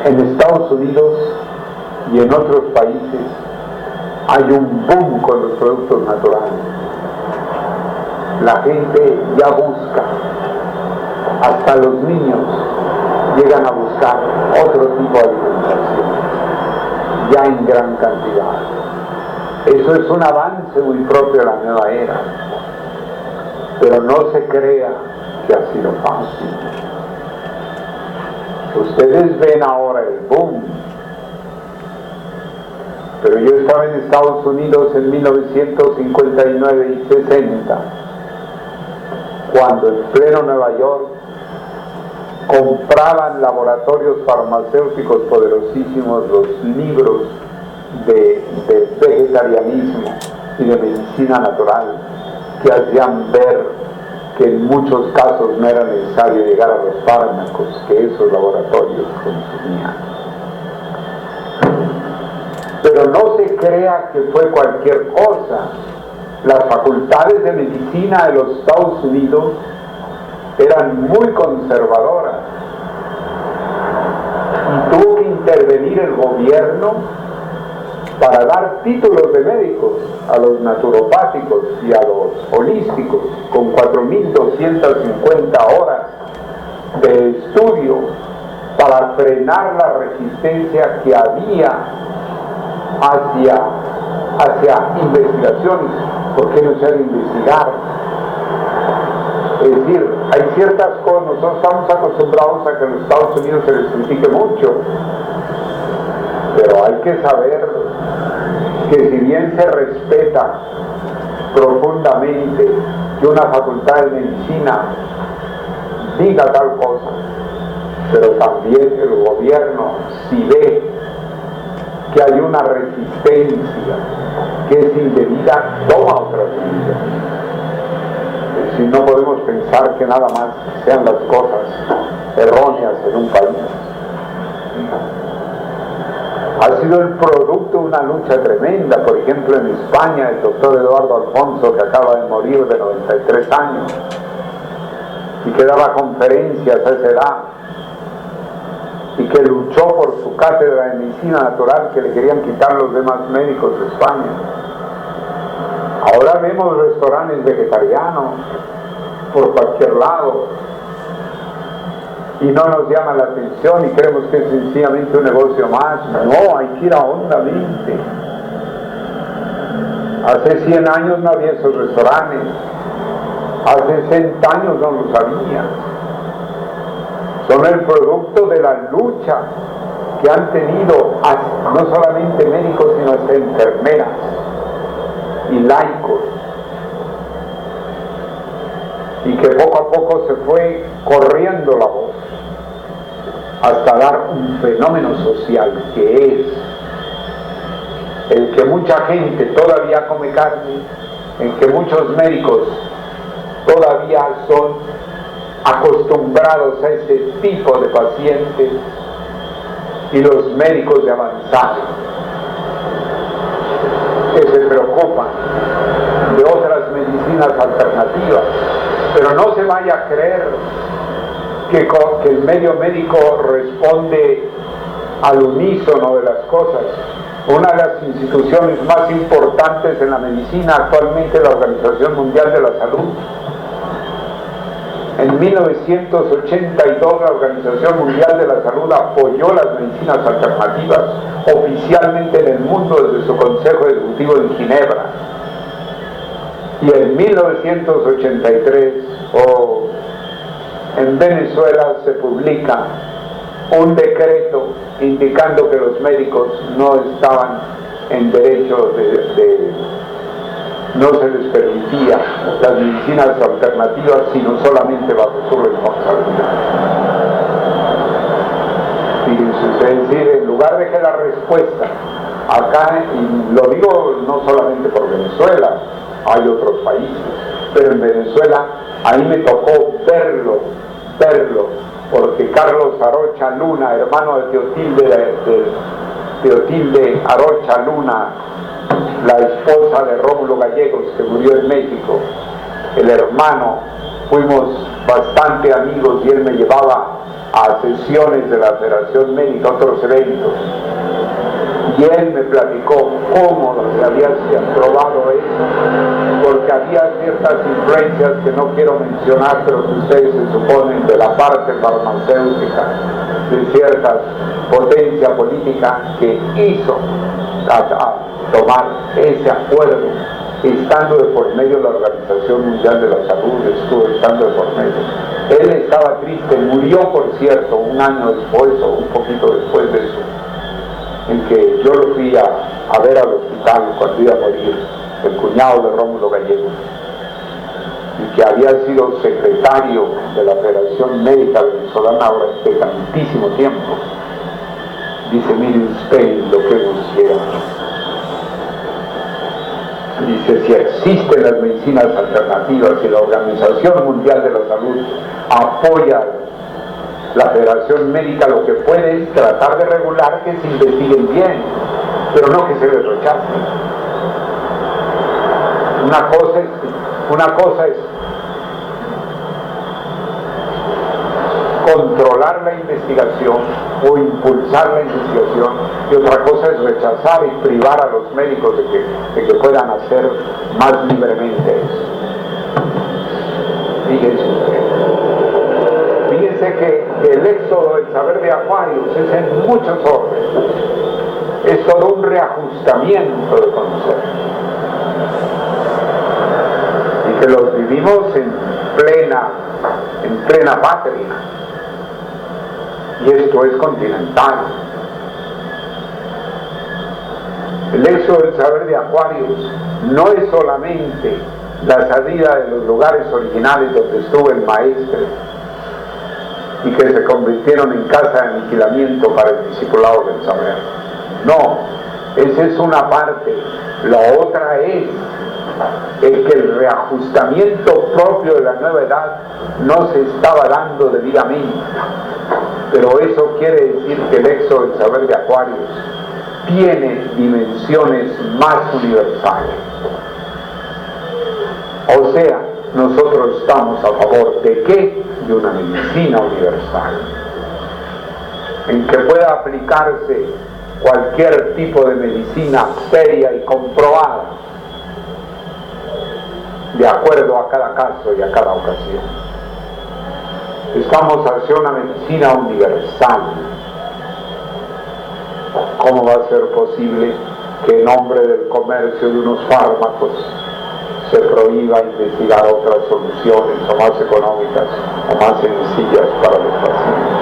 En Estados Unidos y en otros países hay un boom con los productos naturales. La gente ya busca, hasta los niños llegan a buscar otro tipo de alimentación, ya en gran cantidad. Eso es un avance muy propio de la nueva era, pero no se crea que ha sido fácil. Ustedes ven ahora el boom, pero yo estaba en Estados Unidos en 1959 y 60, cuando en pleno Nueva York compraban laboratorios farmacéuticos poderosísimos los libros de vegetarianismo y de medicina natural, que hacían ver que en muchos casos no era necesario llegar a los fármacos que esos laboratorios consumían. Pero no se crea que fue cualquier cosa. Las facultades de medicina de los Estados Unidos eran muy conservadoras y tuvo que intervenir el gobierno para dar títulos de médicos a los naturopáticos y a los holísticos, con 4.250 horas de estudio para frenar la resistencia que había hacia investigaciones. ¿Por qué no se ha de investigar? Es decir, hay ciertas cosas, nosotros estamos acostumbrados a que en los Estados Unidos se les critique mucho, pero hay que saber que si bien se respeta profundamente que una facultad de medicina diga tal cosa, pero también el gobierno, si ve que hay una resistencia que es indebida, toma otras medidas. Si no podemos pensar que nada más sean las cosas erróneas en un país. Ha sido el producto de una lucha tremenda. Por ejemplo, en España, el doctor Eduardo Alfonso, que acaba de morir de 93 años y que daba conferencias a esa edad y que luchó por su cátedra de medicina natural que le querían quitar los demás médicos de España. Ahora vemos restaurantes vegetarianos por cualquier lado y no nos llama la atención y creemos que es sencillamente un negocio más. No, hay que ir a hondamente. Hace 100 años no había esos restaurantes, hace 60 años no los había. Son el producto de la lucha que han tenido no solamente médicos, sino hasta enfermeras y laicos, y que poco a poco se fue corriendo la voz hasta dar un fenómeno social que es el que mucha gente todavía come carne, en que muchos médicos todavía son acostumbrados a ese tipo de pacientes, y los médicos de avanzada que se preocupan de otras medicinas alternativas. Pero no se vaya a creer que el medio médico responde al unísono de las cosas. Una de las instituciones más importantes en la medicina actualmente es la Organización Mundial de la Salud. En 1982 la Organización Mundial de la Salud apoyó las medicinas alternativas oficialmente en el mundo desde su Consejo Ejecutivo en Ginebra. Y en 1983 en Venezuela se publica un decreto indicando que los médicos no estaban en derecho no se les permitía las medicinas alternativas, sino solamente bajo su responsabilidad. Fíjense ustedes, es decir, en lugar de que la respuesta acá, y lo digo no solamente por Venezuela, hay otros países, pero en Venezuela ahí me tocó verlo, porque Carlos Arocha Luna, hermano de Teotilde Arocha Luna, la esposa de Rómulo Gallegos, que murió en México, el hermano, fuimos bastante amigos y él me llevaba a sesiones de la Federación Médica, otros eventos, y él me platicó cómo se había probado eso, porque había ciertas influencias que no quiero mencionar, pero que ustedes se suponen de la parte farmacéutica, de cierta potencia política que hizo tomar ese acuerdo, estando de por medio de la Organización Mundial de la Salud, estuvo estando de por medio. Él estaba triste, murió por cierto un año después o un poquito después de eso, en que yo lo fui a ver al hospital cuando iba a morir, el cuñado de Rómulo Gallegos, y que había sido secretario de la Federación Médica Venezolana durante tantísimo tiempo. Dice, mire usted lo que nos llega. Dice, si existen las medicinas alternativas y la Organización Mundial de la Salud apoya la Federación Médica, lo que puede es tratar de regular que se investiguen bien, pero no que se les rechace. Una cosa es controlar la investigación o impulsar la investigación, y otra cosa es rechazar y privar a los médicos de que puedan hacer más libremente eso. Fíjense que el éxodo del saber de Aquarius es en muchos órdenes, es todo un reajustamiento de conocer, y que los vivimos en plena patria, y esto es continental. El éxodo del saber de Aquarius no es solamente la salida de los lugares originales donde estuvo el maestro y que se convirtieron en casa de aniquilamiento para el discipulado del saber. No, esa es una parte. La otra es que el reajustamiento propio de la nueva edad no se estaba dando debidamente. Pero eso quiere decir que el éxodo del saber de Aquarius tiene dimensiones más universales. O sea, nosotros estamos a favor ¿de qué? De una medicina universal, en que pueda aplicarse cualquier tipo de medicina seria y comprobada, de acuerdo a cada caso y a cada ocasión. Estamos hacia una medicina universal. ¿Cómo va a ser posible que en nombre del comercio de unos fármacos se prohíba investigar otras soluciones o más económicas o más sencillas para los pacientes?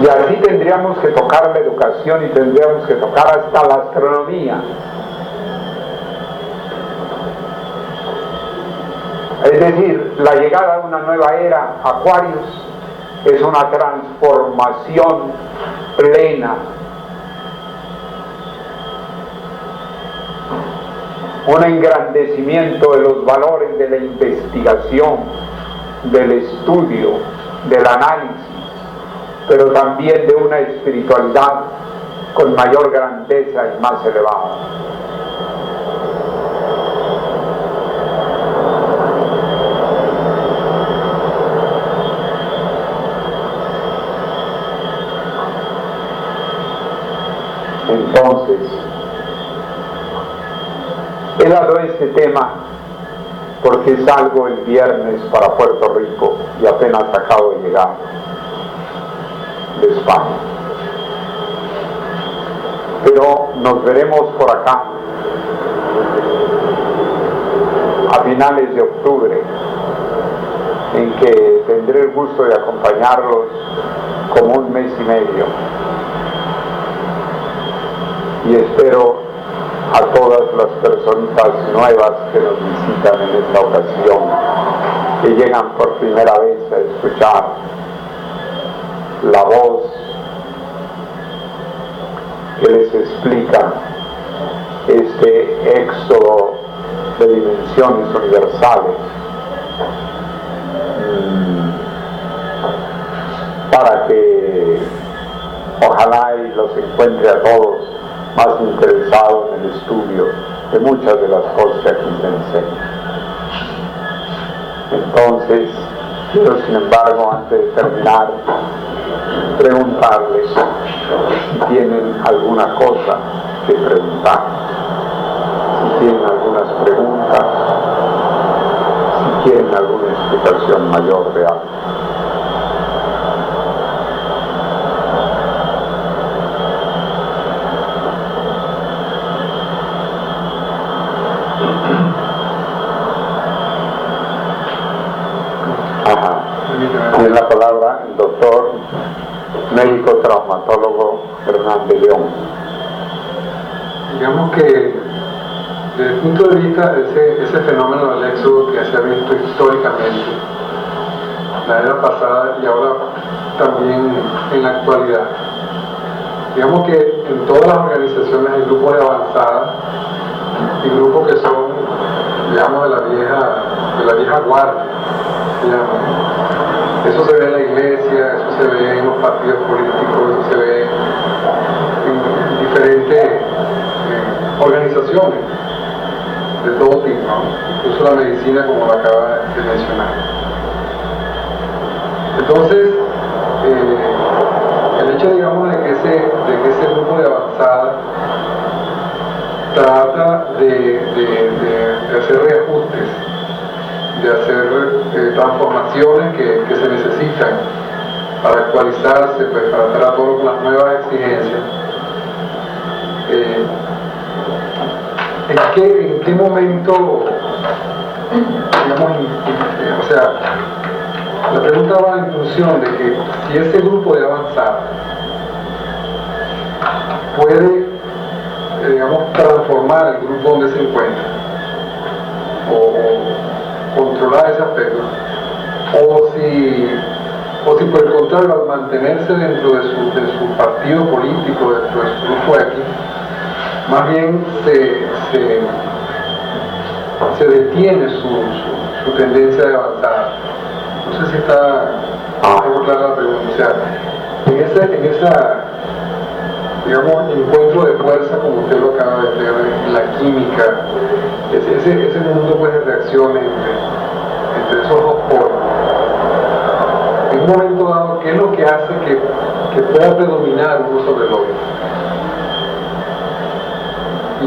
Y así tendríamos que tocar la educación y tendríamos que tocar hasta la astronomía. Es decir, la llegada de una nueva era, Aquarius, es una transformación plena, un engrandecimiento de los valores de la investigación, del estudio, del análisis, pero también de una espiritualidad con mayor grandeza y más elevada. Entonces, he dado este tema porque salgo el viernes para Puerto Rico y apenas acabo de llegar de España. Pero nos veremos por acá a finales de octubre, en que tendré el gusto de acompañarlos como un mes y medio. Y espero a todas las personitas nuevas que nos visitan en esta ocasión, que llegan por primera vez a escuchar la voz que les explica este éxodo de dimensiones universales, para que ojalá y los encuentre a todos más interesados en el estudio de muchas de las cosas que aquí se enseñan. Entonces, quiero sin embargo, antes de terminar, preguntarles si tienen alguna cosa que preguntar, si tienen algunas preguntas, si quieren alguna explicación mayor de algo. Tiene la palabra el doctor médico traumatólogo Hernández León. Digamos que desde el punto de vista de ese fenómeno del éxodo que se ha visto históricamente, la era pasada y ahora también en la actualidad, digamos que en todas las organizaciones hay grupos de avanzada y grupos que son, digamos, de la vieja guardia, se llama. Eso se ve en la iglesia, eso se ve en los partidos políticos, eso se ve en diferentes organizaciones de todo tipo, ¿no? Incluso la medicina, como lo acaba de mencionar. Entonces, el hecho, digamos, de que ese grupo de avanzada trata de hacer reajustes, de hacer transformaciones que se necesitan para actualizarse, pues, para estar a tono con las nuevas exigencias. ¿En qué momento, digamos, o sea, la pregunta va en función de que si ese grupo de avanzada puede, digamos, transformar el grupo donde se encuentra o controlar ese aspecto, o si por el contrario, al mantenerse dentro de su partido político, dentro de su grupo X, más bien se detiene su tendencia de avanzar. No sé si está clara la pregunta. O sea, en esa, digamos, encuentro de fuerza, como usted lo acaba de ver, en la química, ese mundo, pues, de reacciones entre esos dos polos. En un momento dado, ¿qué es lo que hace que pueda predominar uno sobre el otro? Y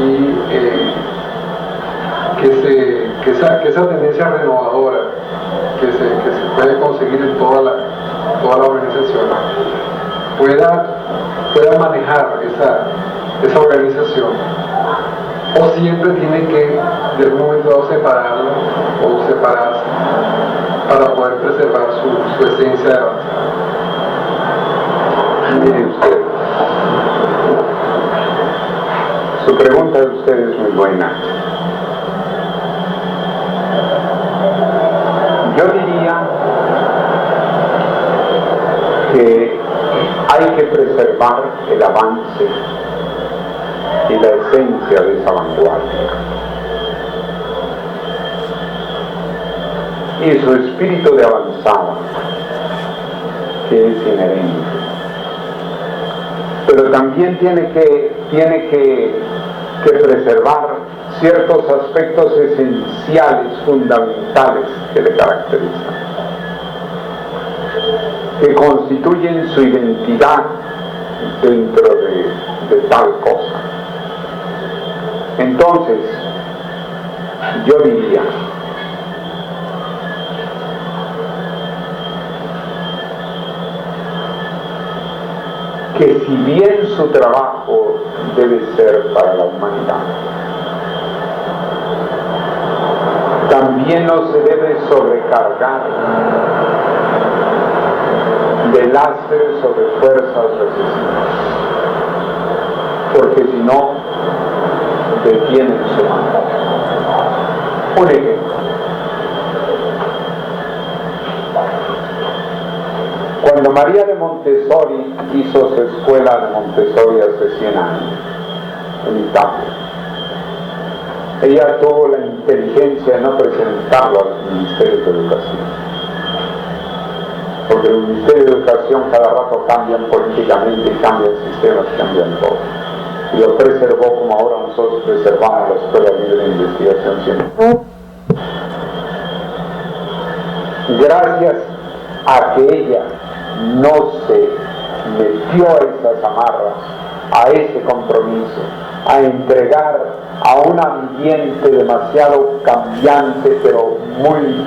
que esa tendencia renovadora que se puede conseguir en toda la organización pueda manejar esa organización, o siempre tiene que de algún momento dado separarla o separarse para poder preservar su esencia de avanzada. Mire usted, su pregunta de usted es muy buena. Yo diría que hay que preservar el avance y la esencia de esa vanguardia y su espíritu de avanzada, que es inherente, pero también tiene que preservar ciertos aspectos esenciales, fundamentales que le caracterizan, que constituyen su identidad dentro de tal cosa. Entonces, yo diría que si bien su trabajo debe ser para la humanidad, también no se debe sobrecargar de lastres o de fuerzas recesivas, porque si no, detienen su mano. Un ejemplo: cuando María de Montessori hizo su escuela de Montessori hace 100 años en Italia, ella tuvo la inteligencia de no presentarlo al Ministerio de Educación, porque el Ministerio de Educación cada rato cambian políticamente, cambian sistemas, cambian todo, y lo preservó como ahora nosotros preservamos la Escuela Libre de Investigación Científica. Gracias a que ella no se metió a esas amarras, a ese compromiso, a entregar a un ambiente demasiado cambiante, pero muy,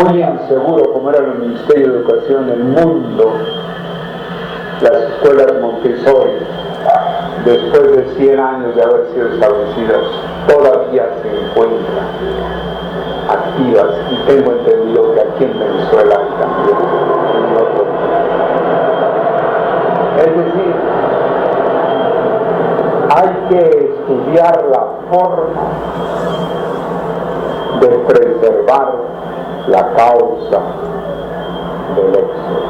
muy inseguro, como era el Ministerio de Educación, el mundo, las escuelas Montessori, después de 100 años de haber sido establecidas, todavía se encuentran activas, y tengo entendido que aquí en Venezuela hay también en otros. Es decir, hay que estudiar la forma de preservar la causa del éxodo.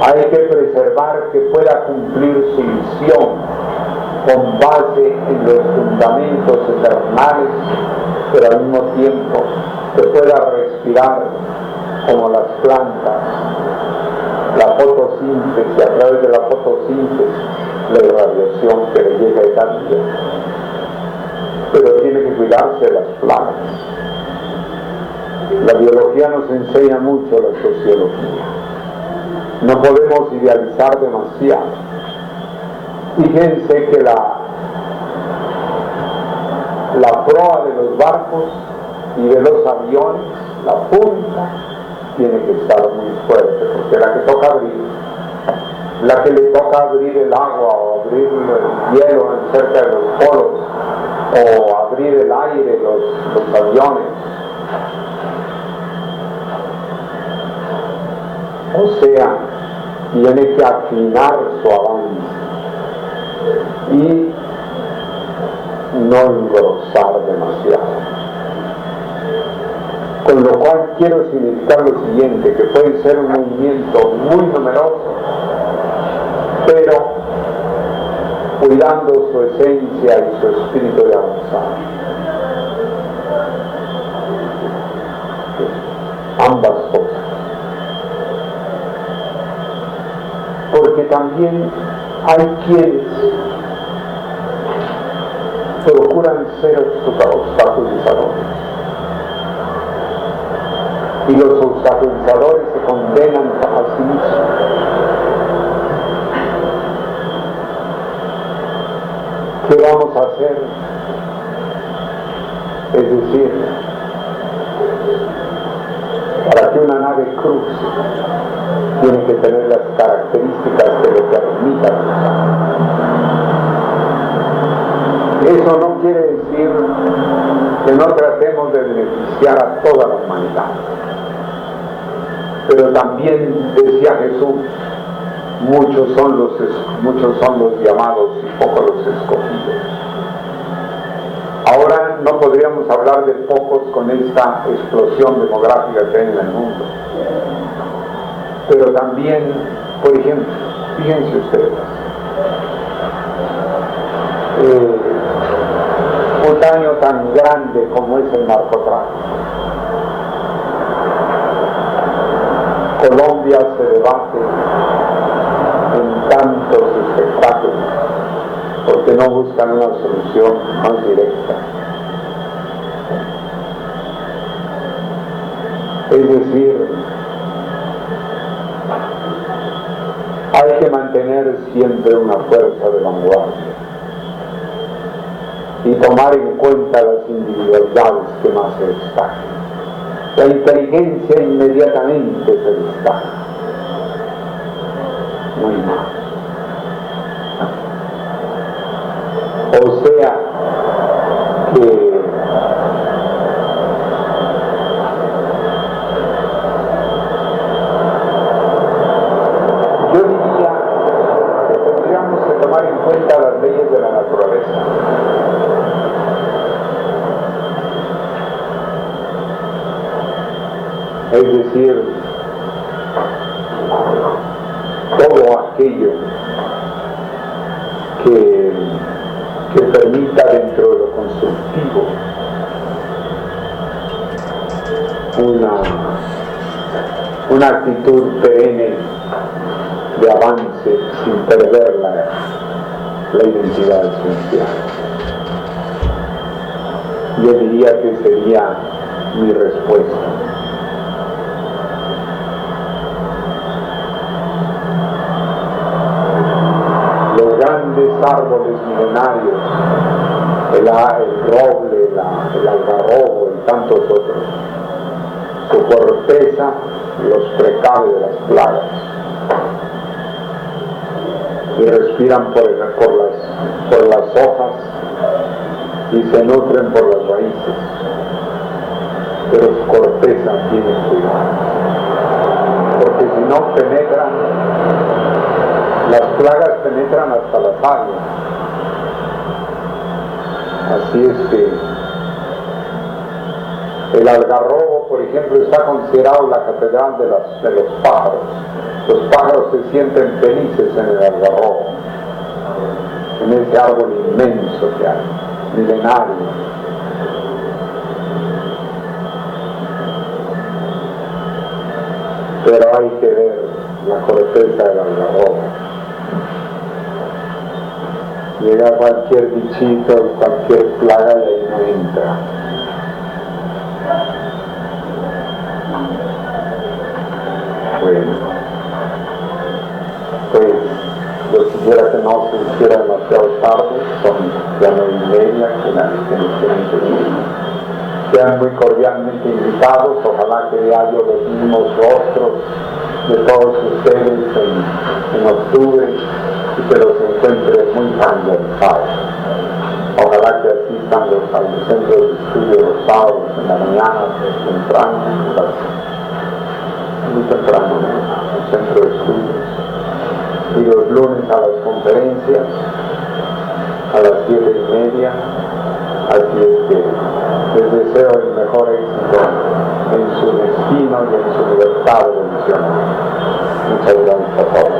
Hay que preservar que pueda cumplir su misión con base en los fundamentos eternales, pero al mismo tiempo que pueda respirar como las plantas la fotosíntesis, a través de la fotosíntesis, la irradiación que le llega a esa vida. Pero tiene que cuidarse de las plagas. La biología nos enseña mucho la sociología. No podemos idealizar demasiado. Fíjense que la proa de los barcos y de los aviones, la punta, tiene que estar muy fuerte, porque la que toca abrir, la que le toca abrir el agua o abrir el hielo cerca de los polos o abrir el aire, los aviones. O sea, tiene que afinar su avance y no engrosar demasiado. Con lo cual quiero significar lo siguiente, que puede ser un movimiento muy numeroso, pero cuidando su esencia y su espíritu de avanzar. Ambas cosas. Porque también hay quienes procuran ser obstaculizadores. Y los obstaculizadores se condenan a sí mismos. ¿Qué vamos a hacer? Es decir, para que una nave cruce, tiene que tener las características que le permitan cruzar. Eso no quiere decir que no tratemos de beneficiar a toda la humanidad. Pero también decía Jesús, muchos son los llamados y pocos los escogidos. Ahora no podríamos hablar de pocos con esta explosión demográfica que hay en el mundo. Pero también, por ejemplo, fíjense ustedes, un daño tan grande como es el narcotráfico. Colombia se debate en tantos espectáculos porque no buscan una solución más directa. Es decir, hay que mantener siempre una fuerza de vanguardia y tomar en cuenta las individualidades que más se destacan. La inteligencia inmediatamente se destaca. Muy mal. O sea que yo diría que tendríamos que tomar en cuenta las leyes de la naturaleza. Es decir, todo aquello que permita dentro de lo constructivo una actitud perenne de avance sin perder la identidad esencial. Yo diría que sería mi respuesta. Árboles milenarios, el roble, el algarrobo y tantos otros, su corteza los precave de las plagas y respiran por las hojas y se nutren por las raíces, pero su corteza tiene cuidado, porque si no penetran. Las plagas penetran hasta las aguas. Así es que el algarrobo, por ejemplo, está considerado la catedral de los pájaros. Los pájaros se sienten felices en el algarrobo, en ese árbol inmenso que hay, milenario. Pero hay que ver la corteza del algarrobo. Llega cualquier bichito, cualquier plaga y ahí no entra. Bueno, pues yo quisiera que no se hiciera demasiado tarde, son ya 9:30, sean muy cordialmente invitados, ojalá que haya los mismos rostros de todos ustedes en octubre y que los encuentre muy familiarizados. Ojalá que asistan al centro de estudio los sábados en la mañana, muy temprano, al centro de estudios, y los lunes a las conferencias a las 7:30. Así es que les deseo el mejor éxito en su destino y en su libertad evolucional. Muchas gracias a todos.